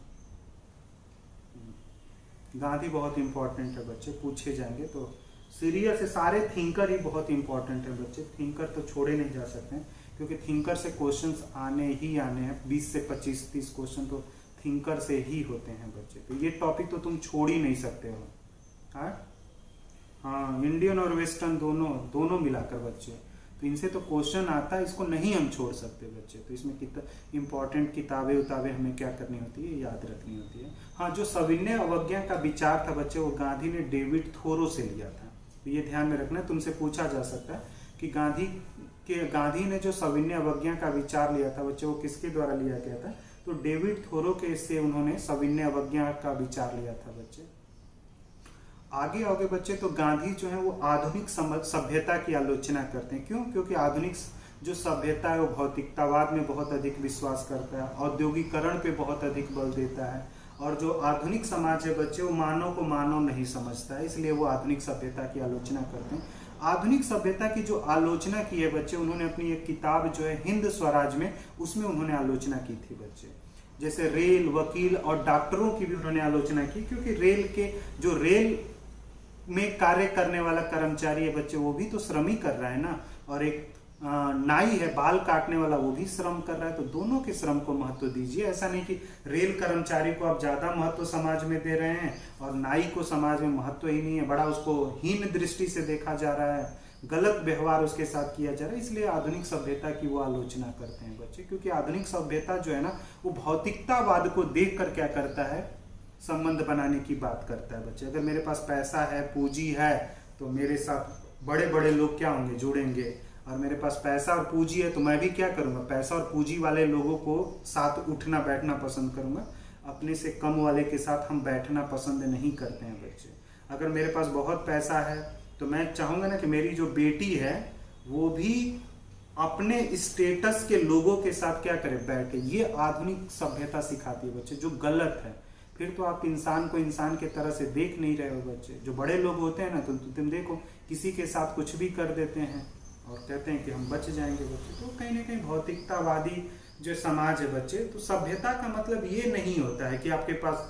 Speaker 1: गांधी बहुत इंपॉर्टेंट है बच्चे, पूछे जाएंगे तो सीरियस से। सारे थिंकर ही बहुत इंपॉर्टेंट है बच्चे, थिंकर तो छोड़े नहीं जा सकते हैं, क्योंकि थिंकर से क्वेश्चंस आने ही आने हैं। 20 से 25-30 क्वेश्चन तो थिंकर से ही होते हैं बच्चे, तो ये टॉपिक तो तुम छोड़ ही नहीं सकते हो। हाँ, इंडियन और वेस्टर्न दोनों मिलाकर बच्चे, तो इनसे तो क्वेश्चन आता है, इसको नहीं हम छोड़ सकते बच्चे। तो इसमें इंपॉर्टेंट किताबें हमें क्या करनी होती है? याद रखनी होती है। हाँ, जो सविनय अवज्ञा का विचार था बच्चे, वो गांधी ने डेविड थोरो से लिया था, तो ये ध्यान में रखना। तुमसे पूछा जा सकता है कि गांधी ने जो सविनय अवज्ञा का विचार लिया था बच्चे, वो किसके द्वारा लिया गया था? तो डेविड थोरो के से उन्होंने सविनय अवज्ञा का विचार लिया था बच्चे। आगे बच्चे, तो गांधी जो है वो आधुनिक सभ्यता की आलोचना करते हैं। क्यों? क्योंकि आधुनिक जो सभ्यता है वो भौतिकतावाद में बहुत अधिक विश्वास करता है, औद्योगिकरण पे बहुत अधिक बल देता है, और जो आधुनिक समाज है बच्चे, वो मानव को मानव नहीं समझता है, इसलिए वो आधुनिक सभ्यता की आलोचना करते हैं। आधुनिक सभ्यता की जो आलोचना की है बच्चे, उन्होंने अपनी एक किताब जो है हिंद स्वराज में, उसमें उन्होंने आलोचना की थी बच्चे। जैसे रेल, वकील और डॉक्टरों की भी उन्होंने आलोचना की, क्योंकि रेल में कार्य करने वाला कर्मचारी है बच्चे, वो भी तो श्रम ही कर रहा है ना, और एक नाई है बाल काटने वाला, वो भी श्रम कर रहा है। तो दोनों के श्रम को महत्व दीजिए। ऐसा नहीं कि रेल कर्मचारी को आप ज्यादा महत्व समाज में दे रहे हैं और नाई को समाज में महत्व ही नहीं है, बड़ा उसको हीन दृष्टि से देखा जा रहा है, गलत व्यवहार उसके साथ किया जा रहा है। इसलिए आधुनिक सभ्यता की वो आलोचना करते हैं बच्चे, क्योंकि आधुनिक सभ्यता जो है ना, वो भौतिकतावाद को देख कर क्या करता है? संबंध बनाने की बात करता है बच्चे। अगर मेरे पास पैसा है, पूंजी है, तो मेरे साथ बड़े बड़े लोग क्या होंगे? जुड़ेंगे। और मेरे पास पैसा और पूंजी है तो मैं भी क्या करूंगा? पैसा और पूंजी वाले लोगों को साथ उठना बैठना पसंद करूंगा, अपने से कम वाले के साथ हम बैठना पसंद नहीं करते हैं बच्चे। अगर मेरे पास बहुत पैसा है तो मैं चाहूंगा ना कि मेरी जो बेटी है वो भी अपने स्टेटस के लोगों के साथ क्या करे? बैठे। ये आधुनिक सभ्यता सिखाती है बच्चे, जो गलत है। फिर तो आप इंसान को इंसान के तरह से देख नहीं रहे हो बच्चे। जो बड़े लोग होते हैं ना, तो तुम देखो किसी के साथ कुछ भी कर देते हैं और कहते हैं कि हम बच जाएंगे बच्चे। तो कहीं ना कहीं भौतिकतावादी जो समाज है बच्चे, तो सभ्यता का मतलब ये नहीं होता है कि आपके पास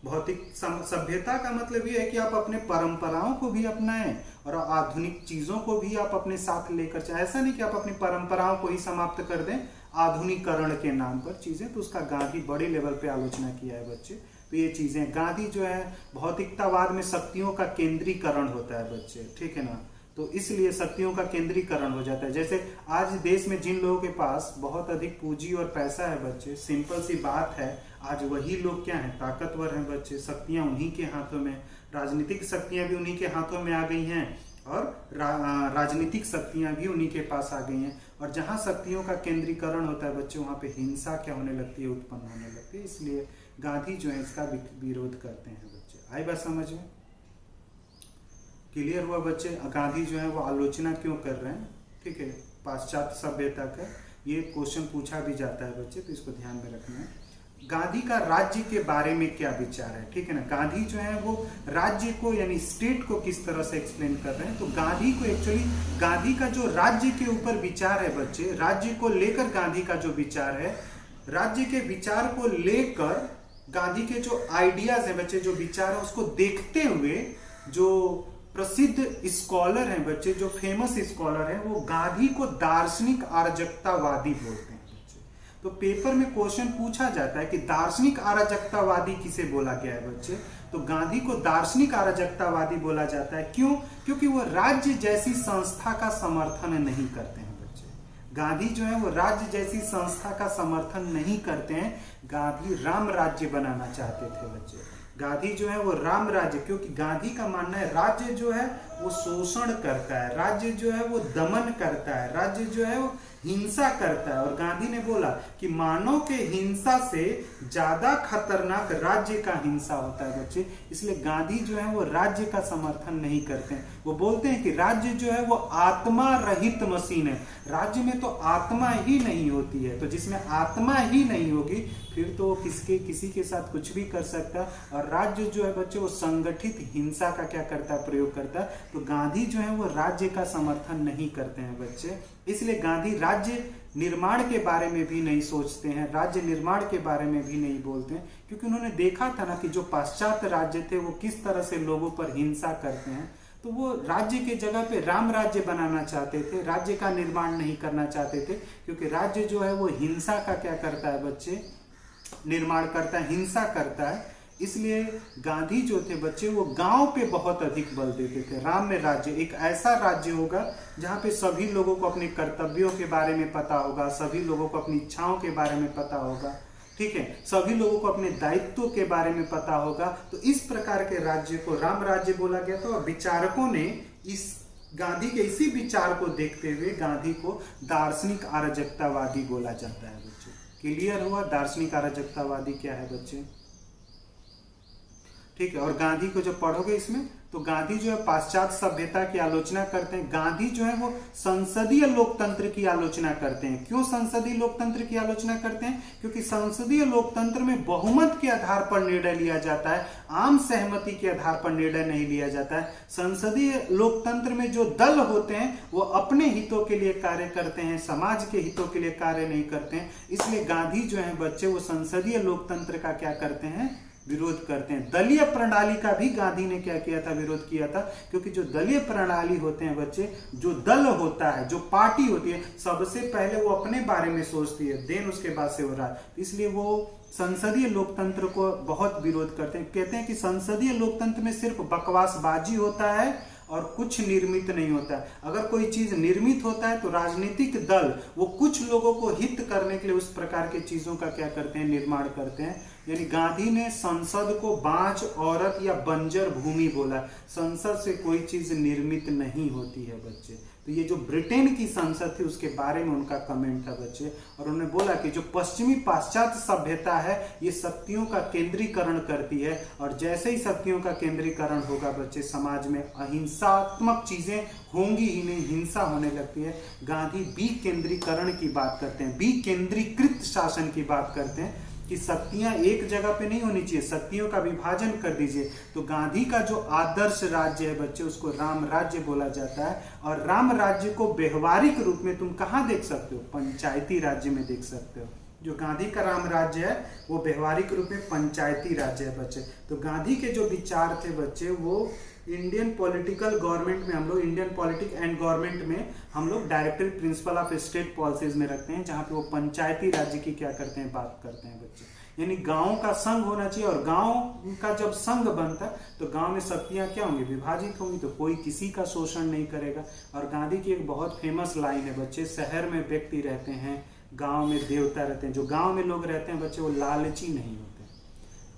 Speaker 1: सभ्यता का मतलब ये है कि आप अपने परंपराओं को भी अपनाएं और आधुनिक चीजों को भी आप अपने साथ लेकर चलें। ऐसा नहीं कि आप अपनी परंपराओं को ही समाप्त कर दें आधुनिकरण के नाम पर चीजें। तो उसका गांधी बड़े लेवल पे आलोचना किया है बच्चे। तो ये चीजें गांधी जो है, भौतिकतावाद में शक्तियों का केंद्रीकरण होता है बच्चे, ठीक है ना, तो इसलिए शक्तियों का केंद्रीकरण हो जाता है। जैसे आज देश में जिन लोगों के पास बहुत अधिक पूंजी और पैसा है बच्चे, सिंपल सी बात है, आज वही लोग क्या हैं? ताकतवर हैं बच्चे। शक्तियां उन्हीं के हाथों में, राजनीतिक शक्तियां भी उन्हीं के हाथों में आ गई हैं, और राजनीतिक शक्तियां भी उन्हीं के पास आ गई हैं। और जहां शक्तियों का केंद्रीकरण होता है बच्चे, वहां पे हिंसा क्या होने लगती है, उत्पन्न होने लगती है। इसलिए गांधी जो है इसका विरोध करते हैं बच्चे। आई बात समझ में? क्लियर हुआ बच्चे? गांधी जो है वो आलोचना क्यों कर रहे हैं, ठीक है, पाश्चात्य सभ्यता का। ये क्वेश्चन पूछा भी जाता है बच्चे, तो इसको ध्यान में रखना है। गांधी का राज्य के बारे में क्या विचार है, ठीक है ना। गांधी जो है वो राज्य को यानी स्टेट को किस तरह से एक्सप्लेन कर रहे हैं। तो गांधी को एक्चुअली गांधी का जो राज्य के ऊपर विचार है बच्चे, राज्य को लेकर गांधी का जो विचार है, राज्य के विचार को लेकर गांधी के जो आइडियाज है बच्चे, जो विचार है उसको देखते हुए जो प्रसिद्ध स्कॉलर हैं बच्चे, जो फेमस स्कॉलर हैं, वो गांधी को दार्शनिक अराजकतावादी बोलते हैं बच्चे। तो पेपर में क्वेश्चन पूछा जाता है कि दार्शनिक अराजकतावादी किसे बोला गया है बच्चे। तो गांधी को दार्शनिक अराजकतावादी बोला जाता है। क्यों? क्योंकि वो राज्य जैसी संस्था का समर्थन नहीं करते हैं बच्चे। गांधी जो है वो राज्य जैसी संस्था का समर्थन नहीं करते हैं। गांधी राम राज्य बनाना चाहते थे बच्चे। गांधी जो है वो राम राज्य, क्योंकि गांधी का मानना है राज्य जो है वो शोषण करता है, राज्य जो है वो दमन करता है, राज्य जो है वो हिंसा करता है। और गांधी ने बोला कि मानव के हिंसा से ज्यादा खतरनाक राज्य का हिंसा होता है बच्चे। इसलिए गांधी जो है वो राज्य का समर्थन नहीं करते हैं। वो बोलते हैं कि राज्य जो है वो आत्मा रहित मशीन है। राज्य में तो आत्मा ही नहीं होती है, तो जिसमें आत्मा ही नहीं होगी फिर तो किसी के साथ कुछ भी कर सकता है। और राज्य जो है बच्चे वो संगठित हिंसा का क्या करता है, प्रयोग करता है। तो गांधी जो है वो राज्य का समर्थन नहीं करते हैं बच्चे। इसलिए गांधी राज्य निर्माण के बारे में भी नहीं सोचते हैं, राज्य निर्माण के बारे में भी नहीं बोलते हैं, क्योंकि उन्होंने देखा था ना कि जो पाश्चात्य राज्य थे वो किस तरह से लोगों पर हिंसा करते हैं। तो वो राज्य के जगह पे राम राज्य बनाना चाहते थे, राज्य का निर्माण नहीं करना चाहते थे, क्योंकि राज्य जो है वो हिंसा का क्या करता है बच्चे, निर्माण करता है, हिंसा करता है। इसलिए गांधी जो थे बच्चे वो गांव पे बहुत अधिक बल देते थे। राम में राज्य, एक ऐसा राज्य होगा जहां पे सभी लोगों को अपने कर्तव्यों के बारे में पता होगा, सभी लोगों को अपनी इच्छाओं के बारे में पता होगा, ठीक है, सभी लोगों को अपने दायित्वों के बारे में पता होगा। तो इस प्रकार के राज्य को राम राज्य बोला गया था। और विचारकों ने इस गांधी के इसी विचार को देखते हुए गांधी को दार्शनिक अराजकतावादी बोला जाता है बच्चे। क्लियर हुआ दार्शनिक अराजकतावादी क्या है बच्चे, ठीक है। और गांधी को जब पढ़ोगे इसमें, तो गांधी जो है पाश्चात्य सभ्यता की आलोचना करते हैं। गांधी जो है वो संसदीय लोकतंत्र की आलोचना करते हैं। क्यों संसदीय लोकतंत्र की आलोचना करते हैं? क्योंकि संसदीय लोकतंत्र में बहुमत के आधार पर निर्णय लिया जाता है, आम सहमति के आधार पर निर्णय नहीं लिया जाता है। संसदीय लोकतंत्र में जो दल होते हैं वो अपने हितों के लिए कार्य करते हैं, समाज के हितों के लिए कार्य नहीं करते हैं। इसलिए गांधी जो है बच्चे वो संसदीय लोकतंत्र का क्या करते हैं, विरोध करते हैं। दलीय प्रणाली का भी गांधी ने क्या किया था, विरोध किया था। क्योंकि जो दलीय प्रणाली होते हैं बच्चे, जो दल होता है, जो पार्टी होती है, सबसे पहले वो अपने बारे में सोचती है, देन उसके बाद से हो रहा है। इसलिए वो संसदीय लोकतंत्र को बहुत विरोध करते हैं। कहते हैं कि संसदीय लोकतंत्र में सिर्फ बकवासबाजी होता है और कुछ निर्मित नहीं होता है। अगर कोई चीज निर्मित होता है तो राजनीतिक दल वो कुछ लोगों को हित करने के लिए उस प्रकार की चीजों का क्या करते हैं, निर्माण करते हैं। यानी गांधी ने संसद को बांझ, औरत या बंजर भूमि बोला। संसद से कोई चीज निर्मित नहीं होती है बच्चे। तो ये जो ब्रिटेन की संसद थी उसके बारे में उनका कमेंट था बच्चे। और उन्होंने बोला कि जो पश्चिमी पाश्चात्य सभ्यता है ये शक्तियों का केंद्रीकरण करती है, और जैसे ही शक्तियों का केंद्रीकरण होगा बच्चे, समाज में अहिंसात्मक चीजें होंगी ही नहीं, हिंसा होने लगती है। गांधी विकेंद्रीकरण की बात करते हैं, विकेंद्रीकृत शासन की बात करते हैं कि शक्तियां एक जगह पे नहीं होनी चाहिए, शक्तियों का विभाजन कर दीजिए। तो गांधी का जो आदर्श राज्य है बच्चे उसको राम राज्य बोला जाता है। और राम राज्य को व्यवहारिक रूप में तुम कहाँ देख सकते हो, पंचायती राज्य में देख सकते हो। जो गांधी का राम राज्य है वो व्यवहारिक रूप में पंचायती राज्य है बच्चे। तो गांधी के जो विचार थे बच्चे वो इंडियन पॉलिटिकल गवर्नमेंट में, हम लोग इंडियन पॉलिटिक एंड गवर्नमेंट में हम लोग directory principle of state policies में रखते हैं, जहां पे वो पंचायती राज्य की क्या करते हैं, बात करते हैं बच्चे। यानी गांव का संघ होना चाहिए, और गांव का जब संघ बनता तो गांव में शक्तियां क्या होंगी, विभाजित होंगी, तो कोई किसी का शोषण नहीं करेगा। और गांधी की एक बहुत फेमस लाइन है बच्चे, शहर में व्यक्ति रहते हैं, गांव में देवता रहते हैं। जो गांव में लोग रहते हैं बच्चे वो लालची नहीं होते,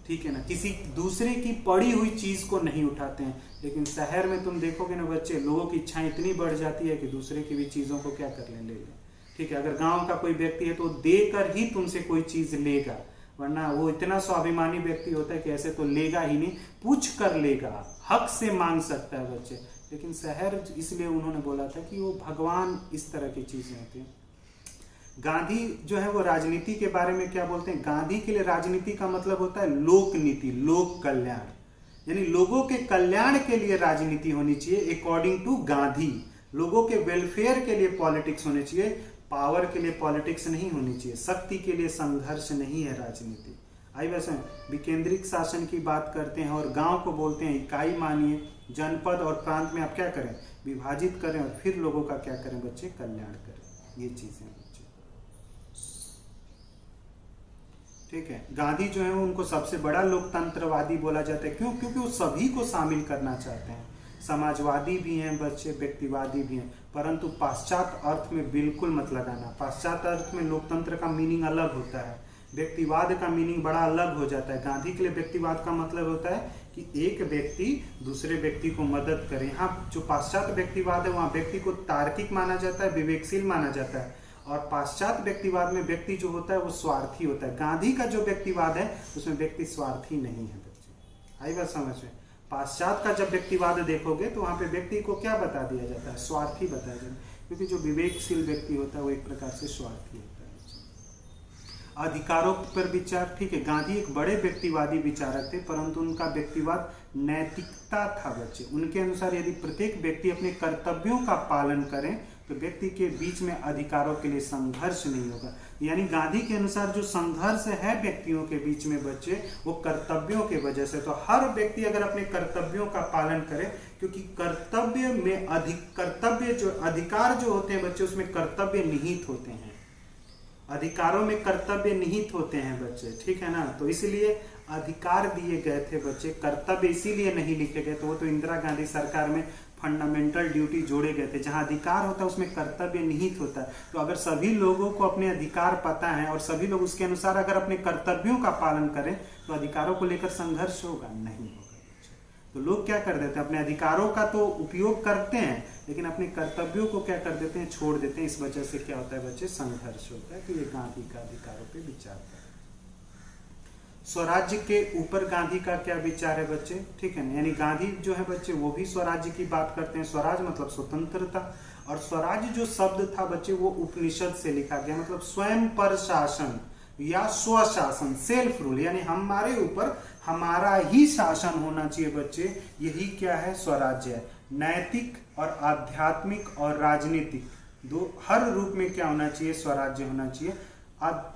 Speaker 1: ठीक है ना, किसी दूसरे की पड़ी हुई चीज को नहीं उठाते हैं। लेकिन शहर में तुम देखोगे ना बच्चे, लोगों की इच्छाएं इतनी बढ़ जाती है कि दूसरे की भी चीजों को क्या कर ले लें। ठीक है, अगर गांव का कोई व्यक्ति है तो देकर ही तुमसे कोई चीज लेगा, वरना वो इतना स्वाभिमानी व्यक्ति होता है कि ऐसे तो लेगा ही नहीं, पूछ कर लेगा, हक से मांग सकता है बच्चे। लेकिन शहर, इसलिए उन्होंने बोला था कि वो भगवान इस तरह की चीजें होती हैं। गांधी जो है वो राजनीति के बारे में क्या बोलते हैं, गांधी के लिए राजनीति का मतलब होता है लोक नीति, लोक कल्याण, यानी लोगों के कल्याण के लिए राजनीति होनी चाहिए अकॉर्डिंग टू गांधी। लोगों के वेलफेयर के लिए पॉलिटिक्स होनी चाहिए, पावर के लिए पॉलिटिक्स नहीं होनी चाहिए, शक्ति के लिए संघर्ष नहीं है राजनीति। आई वैसे विकेंद्रित शासन की बात करते हैं और गांव को बोलते हैं इकाई मानिए, जनपद और प्रांत में आप क्या करें, विभाजित करें और फिर लोगों का क्या करें बच्चे, कल्याण करें। ये चीजें बच्चे, ठीक है। गांधी जो है उनको सबसे बड़ा लोकतंत्रवादी बोला जाता है, क्यों? क्योंकि वो सभी को शामिल करना चाहते हैं, समाजवादी भी हैं बच्चे, व्यक्तिवादी भी हैं, परंतु पाश्चात्य अर्थ में बिल्कुल मत लगाना। पाश्चात्य अर्थ में लोकतंत्र का मीनिंग अलग होता है, व्यक्तिवाद का मीनिंग बड़ा अलग हो जाता है। गांधी के लिए व्यक्तिवाद का मतलब होता है कि एक व्यक्ति दूसरे व्यक्ति को मदद करे। यहाँ जो पाश्चात्य व्यक्तिवाद है वहाँ व्यक्ति को तार्किक माना जाता है, विवेकशील माना जाता है, और पाश्चात्य व्यक्तिवाद में व्यक्ति जो होता है वो स्वार्थी होता है। गांधी का जो व्यक्तिवाद है उसमें व्यक्ति स्वार्थी नहीं है बच्चे। आई बात समझ में? पाश्चात्य का जब व्यक्तिवाद देखोगे तो वहां पे व्यक्ति को क्या बता दिया जाता है, स्वार्थी बताया जाता है, क्योंकि जो विवेकशील व्यक्ति होता है वो एक प्रकार से स्वार्थी होता है। अधिकारों पर विचार, ठीक है, गांधी एक बड़े व्यक्तिवादी विचारक थे, परंतु उनका व्यक्तिवाद नैतिकता था बच्चे। उनके अनुसार यदि प्रत्येक व्यक्ति अपने कर्तव्यों का पालन करे तो व्यक्ति के बीच में अधिकारों के लिए संघर्ष नहीं होगा। यानी गांधी के अनुसार जो संघर्ष है व्यक्तियों के बीच में बच्चे, वो कर्तव्यों के वजह से। तो हर व्यक्ति अगर अपने कर्तव्यों का पालन करे, क्योंकि कर्तव्य में कर्तव्य जो अधिकार जो होते हैं बच्चे, उसमें कर्तव्य निहित होते हैं, अधिकारों में कर्तव्य निहित होते हैं बच्चे, ठीक है ना। तो इसलिए अधिकार दिए गए थे बच्चे, कर्तव्य इसीलिए नहीं लिखे गए। तो वो तो इंदिरा गांधी सरकार में फंडामेंटल ड्यूटी जोड़े गए थे, जहां अधिकार होता है उसमें कर्तव्य निहित होता है। तो अगर सभी लोगों को अपने अधिकार पता है और सभी लोग उसके अनुसार अगर अपने कर्तव्यों का पालन करें तो अधिकारों को लेकर संघर्ष होगा नहीं होगा। तो लोग क्या कर देते हैं, अपने अधिकारों का तो उपयोग करते हैं लेकिन अपने कर्तव्यों को क्या कर देते हैं, छोड़ देते हैं। इस वजह से क्या होता है बच्चे, संघर्ष होता है। तो ये गांधी का अधिकारों पे विचार था। स्वराज्य के ऊपर गांधी का क्या विचार है बच्चे, ठीक है ना। यानी गांधी जो है बच्चे वो भी स्वराज्य की बात करते हैं। स्वराज मतलब स्वतंत्रता, और स्वराज्य जो शब्द था बच्चे वो उपनिषद से लिखा गया, मतलब स्वयं पर शासन या स्वशासन, सेल्फ रूल, यानी हमारे ऊपर हमारा ही शासन होना चाहिए बच्चे। यही क्या है, स्वराज्य है। नैतिक और आध्यात्मिक और राजनीतिक दो हर रूप में क्या होना चाहिए, स्वराज्य होना चाहिए।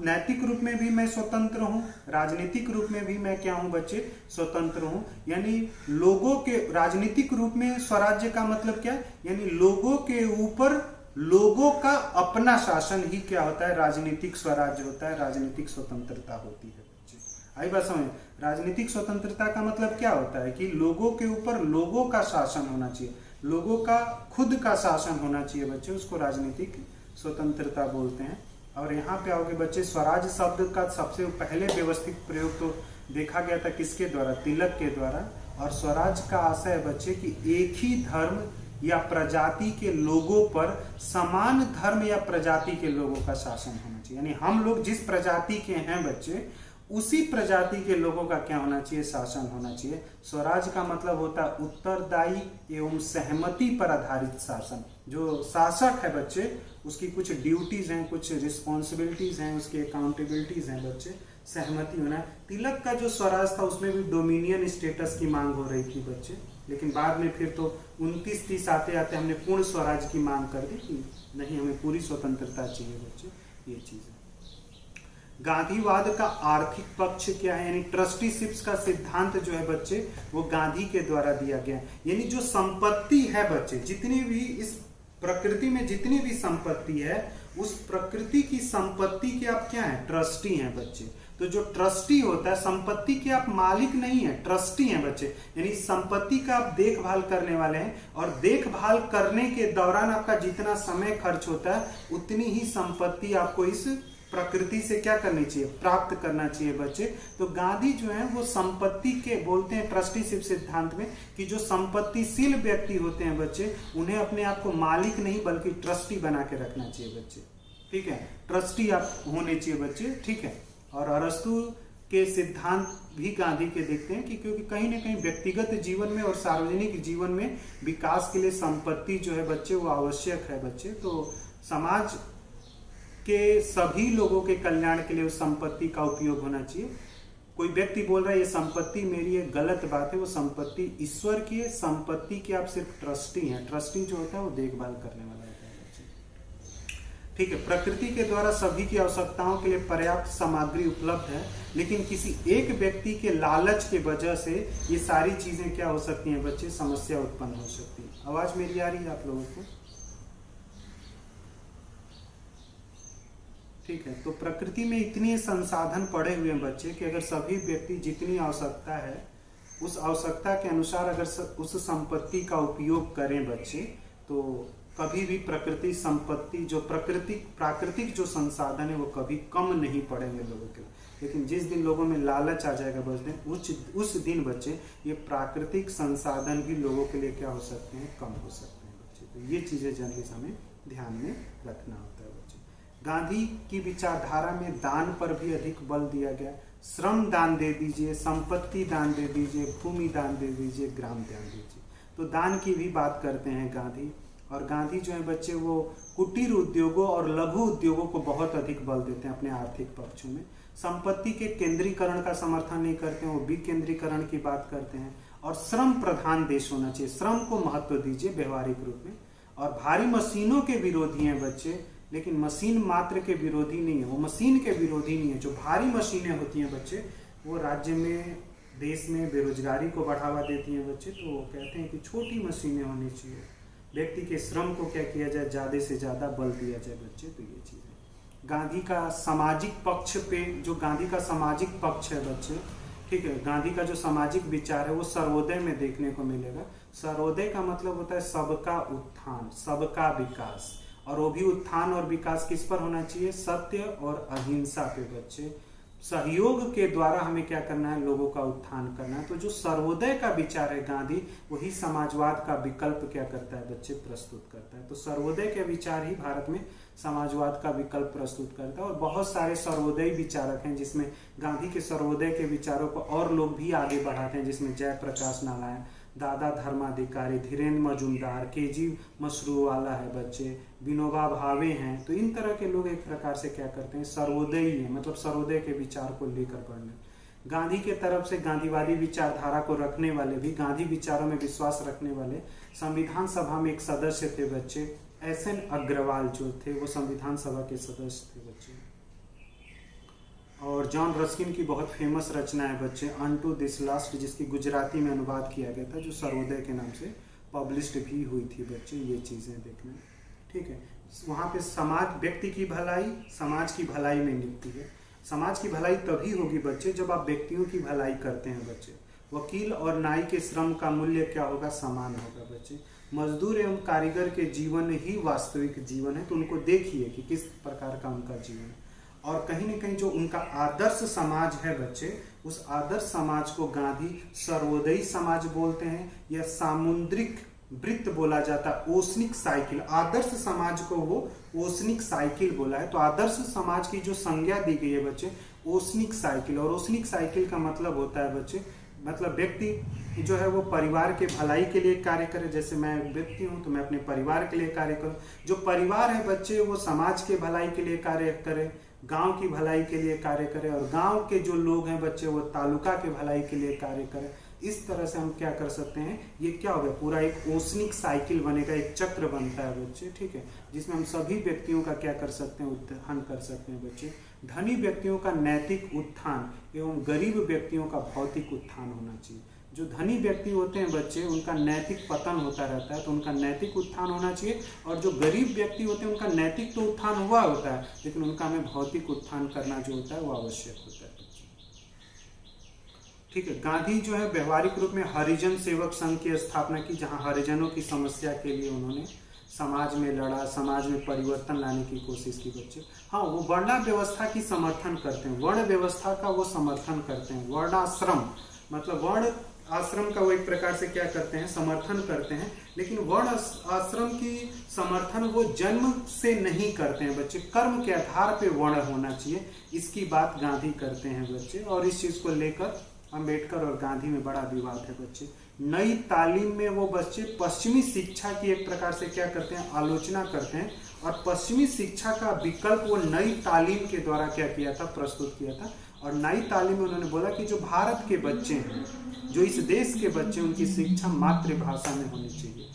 Speaker 1: नैतिक रूप में भी मैं स्वतंत्र हूं, राजनीतिक रूप में भी मैं क्या हूं बच्चे, स्वतंत्र हूं। यानी लोगों के, राजनीतिक रूप में स्वराज्य का मतलब क्या है, यानी लोगों के ऊपर लोगों का अपना शासन ही क्या होता है, राजनीतिक स्वराज्य होता है, राजनीतिक स्वतंत्रता होती है बच्चे। आई बात समझ? राजनीतिक स्वतंत्रता का मतलब क्या होता है कि लोगों के ऊपर लोगों का शासन होना चाहिए, लोगों का खुद का शासन होना चाहिए बच्चे, उसको राजनीतिक स्वतंत्रता बोलते हैं। और यहाँ पे आओगे बच्चे, स्वराज शब्द का सबसे पहले व्यवस्थित प्रयोग तो देखा गया था किसके द्वारा, तिलक के द्वारा। और स्वराज का आशय है बच्चे कि एक ही धर्म या प्रजाति के लोगों पर समान धर्म या प्रजाति के लोगों का शासन होना चाहिए। यानी हम लोग जिस प्रजाति के हैं बच्चे, उसी प्रजाति के लोगों का क्या होना चाहिए, शासन होना चाहिए। स्वराज का मतलब होता है उत्तरदायी एवं सहमति पर आधारित शासन। जो शासक है बच्चे, उसकी कुछ ड्यूटीज हैं, कुछ रिस्पॉन्सिबिलिटीज हैं, उसकी अकाउंटेबिलिटीज हैं बच्चे, सहमति होना। तिलक का जो स्वराज था उसमें भी डोमिनियन स्टेटस की मांग हो रही थी बच्चे, लेकिन बाद में फिर तो 29-30 आते आते हमने पूर्ण स्वराज की मांग कर दी कि नहीं, हमें पूरी स्वतंत्रता चाहिए बच्चे। ये चीज है। गांधीवाद का आर्थिक पक्ष क्या है, यानी ट्रस्टीशिप्स का सिद्धांत जो है बच्चे वो गांधी के द्वारा दिया गया है। यानी जो संपत्ति है बच्चे, जितनी भी इस प्रकृति में जितनी भी संपत्ति है, उस प्रकृति की संपत्ति के आप क्या है, ट्रस्टी हैं बच्चे। तो जो ट्रस्टी होता है, संपत्ति के आप मालिक नहीं है, ट्रस्टी हैं बच्चे। यानी संपत्ति का आप देखभाल करने वाले हैं, और देखभाल करने के दौरान आपका जितना समय खर्च होता है उतनी ही संपत्ति आपको इस प्रकृति से क्या करनी चाहिए, प्राप्त करना चाहिए बच्चे। तो गांधी जो है वो संपत्ति के बोलते हैं ट्रस्टीशिप सिद्धांत में कि जो संपत्तिशील व्यक्ति होते हैं बच्चे, उन्हें अपने आप को मालिक नहीं बल्कि ट्रस्टी बना के रखना चाहिए बच्चे, ठीक है, ट्रस्टी आप होने चाहिए बच्चे, ठीक है। और अरस्तु के सिद्धांत भी गांधी के देखते हैं कि क्योंकि कहीं ना कहीं व्यक्तिगत जीवन में और सार्वजनिक जीवन में विकास के लिए संपत्ति जो है बच्चे वो आवश्यक है बच्चे। तो समाज के सभी लोगों के कल्याण के लिए उस संपत्ति का उपयोग होना चाहिए। कोई व्यक्ति बोल रहा है ये संपत्ति मेरी है, गलत बात है। वो संपत्ति ईश्वर की है, संपत्ति के आप सिर्फ ट्रस्टी हैं। ट्रस्टी जो होता है वो देखभाल करने वाला होता है बच्चे, ठीक है। प्रकृति के द्वारा सभी की आवश्यकताओं के लिए पर्याप्त सामग्री उपलब्ध है, लेकिन किसी एक व्यक्ति के लालच के वजह से ये सारी चीजें क्या हो सकती हैं बच्चे, समस्या उत्पन्न हो सकती है। आवाज मेरी आ रही है आप लोगों को, ठीक है। तो प्रकृति में इतने संसाधन पड़े हुए हैं बच्चे कि अगर सभी व्यक्ति जितनी आवश्यकता है उस आवश्यकता के अनुसार अगर उस संपत्ति का उपयोग करें बच्चे, तो कभी भी प्रकृति संपत्ति जो प्राकृतिक जो संसाधन है वो कभी कम नहीं पड़ेंगे लोगों के। लेकिन जिस दिन लोगों में लालच आ जाएगा बच्चे, उस दिन बच्चे ये प्राकृतिक संसाधन भी लोगों के लिए क्या हो सकते हैं, कम हो सकते हैं बच्चे। तो ये चीजें जर्नलिस्ट हमें ध्यान में रखना होता है बच्चे। गांधी की विचारधारा में दान पर भी अधिक बल दिया गया। श्रम दान दे दीजिए, संपत्ति दान दे दीजिए, भूमि दान दे दीजिए, ग्राम दान दीजिए। तो दान की भी बात करते हैं गांधी। और गांधी जो है बच्चे वो कुटीर उद्योगों और लघु उद्योगों को बहुत अधिक बल देते हैं अपने आर्थिक पक्षों में। संपत्ति के केंद्रीकरण का समर्थन नहीं करते हैं, वो विकेंद्रीकरण की बात करते हैं। और श्रम प्रधान देश होना चाहिए, श्रम को महत्व दीजिए व्यवहारिक रूप में। और भारी मशीनों के विरोधी हैं बच्चे, लेकिन मशीन मात्र के विरोधी नहीं है, वो मशीन के विरोधी नहीं है। जो भारी मशीनें होती हैं बच्चे वो राज्य में देश में बेरोजगारी को बढ़ावा देती हैं बच्चे। तो वो कहते हैं कि छोटी मशीनें होनी चाहिए, व्यक्ति के श्रम को क्या किया जाए, ज्यादा से ज्यादा बल दिया जाए बच्चे। तो ये चीज है। गांधी का सामाजिक पक्ष पे, जो गांधी का सामाजिक पक्ष है बच्चे, ठीक है, गांधी का जो सामाजिक विचार है वो सर्वोदय में देखने को मिलेगा। सर्वोदय का मतलब होता है सबका उत्थान, सबका विकास। और वो भी उत्थान और विकास किस पर होना चाहिए, सत्य और अहिंसा पे बच्चे। सहयोग के द्वारा हमें क्या करना है, लोगों का उत्थान करना है। तो जो सर्वोदय का विचार है गांधी, वही समाजवाद का विकल्प क्या करता है बच्चे, प्रस्तुत करता है। तो सर्वोदय के विचार ही भारत में समाजवाद का विकल्प प्रस्तुत करता है। और बहुत सारे सर्वोदय विचारक हैं जिसमें गांधी के सर्वोदय के विचारों को और लोग भी आगे बढ़ाते हैं, जिसमें जयप्रकाश नारायण, दादा धर्माधिकारी, धीरेन्द्र मजूमदार, केजी मशरूवाला है बच्चे, विनोबा भावे हैं। तो इन तरह के लोग एक प्रकार से क्या करते हैं, सर्वोदयी है, मतलब सर्वोदय के विचार को लेकर पढ़ने। गांधी के तरफ से गांधीवादी विचारधारा को रखने वाले भी, गांधी विचारों में विश्वास रखने वाले संविधान सभा में एक सदस्य थे बच्चे, एसएन अग्रवाल जो थे वो संविधान सभा के सदस्य थे बच्चे। और जॉन रस्किन की बहुत फेमस रचना है बच्चे, अनटू दिस लास्ट, जिसकी गुजराती में अनुवाद किया गया था, जो सर्वोदय के नाम से पब्लिश्ड भी हुई थी बच्चे। ये चीजें देखना, ठीक है। वहां पे समाज, व्यक्ति की भलाई समाज की भलाई में निकलती है। समाज की भलाई तभी होगी बच्चे जब आप व्यक्तियों की भलाई करते हैं बच्चे। वकील और नाई के श्रम का मूल्य क्या होगा, समान होगा बच्चे। मजदूर एवं कारीगर के जीवन ही वास्तविक जीवन है, तो उनको देखिए कि किस प्रकार का उनका जीवन है। और कहीं न कहीं जो उनका आदर्श समाज है बच्चे, उस आदर्श समाज को गांधी सर्वोदयी समाज बोलते हैं या सामुद्रिक वृत्त बोला जाता है, ओसनिक साइकिल। आदर्श समाज को वो ओसनिक साइकिल बोला है। तो आदर्श समाज की जो संज्ञा दी गई है बच्चे, ओसनिक साइकिल। और ओसनिक साइकिल का मतलब होता है बच्चे, मतलब व्यक्ति जो है वो परिवार के भलाई के लिए कार्य करे। जैसे मैं व्यक्ति हूँ तो मैं अपने परिवार के लिए कार्य करूँ। जो परिवार है बच्चे वो समाज के भलाई के लिए कार्य करे, गांव की भलाई के लिए कार्य करे, और गांव के जो लोग हैं बच्चे वो तालुका के भलाई के लिए कार्य करें। इस तरह से हम क्या कर सकते हैं, ये क्या होगा, पूरा एक ओसनिक साइकिल बनेगा, एक चक्र बनता है बच्चे, ठीक है, जिसमें हम सभी व्यक्तियों का क्या कर सकते हैं, उत्थान कर सकते हैं बच्चे। धनी व्यक्तियों का नैतिक उत्थान एवं गरीब व्यक्तियों का भौतिक उत्थान होना चाहिए। जो धनी व्यक्ति होते हैं बच्चे उनका नैतिक पतन होता रहता है, तो उनका नैतिक उत्थान होना चाहिए। और जो गरीब व्यक्ति होते हैं उनका नैतिक तो उत्थान हुआ होता है, लेकिन उनका हमें भौतिक उत्थान करना जो होता है वो आवश्यक होता है, ठीक है। गांधी जो है व्यवहारिक रूप में हरिजन सेवक संघ की स्थापना की, जहां हरिजनों की समस्या के लिए उन्होंने समाज में लड़ा, समाज में परिवर्तन लाने की कोशिश की बच्चे। हाँ, वो वर्ण व्यवस्था की समर्थन करते हैं, वर्ण व्यवस्था का वो समर्थन करते हैं। वर्णाश्रम मतलब वर्ण आश्रम का वो एक प्रकार से क्या करते हैं, समर्थन करते हैं। लेकिन वर्ण आश्रम की समर्थन वो जन्म से नहीं करते हैं बच्चे, कर्म के आधार पे वर्ण होना चाहिए, इसकी बात गांधी करते हैं बच्चे। और इस चीज को लेकर अंबेडकर और गांधी में बड़ा विवाद है बच्चे। नई तालीम में वो बच्चे पश्चिमी शिक्षा की एक प्रकार से क्या करते हैं, आलोचना करते हैं। और पश्चिमी शिक्षा का विकल्प वो नई तालीम के द्वारा क्या किया था, प्रस्तुत किया था। और नई तालीम में उन्होंने बोला कि जो भारत के बच्चे हैं, जो इस देश के बच्चे, उनकी शिक्षा मातृभाषा में होनी चाहिए।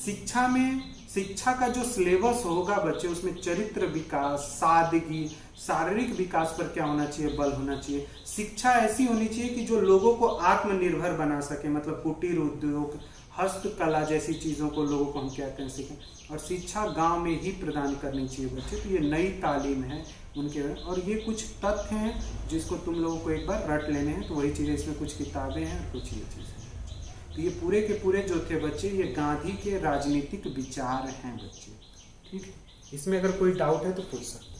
Speaker 1: शिक्षा में, शिक्षा का जो सिलेबस होगा बच्चे, उसमें चरित्र विकास, सादगी, शारीरिक विकास पर क्या होना चाहिए, बल होना चाहिए। शिक्षा ऐसी होनी चाहिए कि जो लोगों को आत्मनिर्भर बना सके, मतलब कुटीर उद्योग, हस्तकला जैसी चीजों को लोगों को हम क्या कहें, सीखें। और शिक्षा गांव में ही प्रदान करनी चाहिए बच्चे। तो ये नई तालीम है उनके। और ये कुछ तथ्य हैं जिसको तुम लोगों को एक बार रट लेने हैं। तो वही चीजें, इसमें कुछ किताबें हैं और कुछ ये चीजें। तो ये पूरे के पूरे जो थे बच्चे, ये गांधी के राजनीतिक विचार हैं बच्चे। ठीक है, इसमें अगर कोई डाउट है तो पूछ सकते हैं।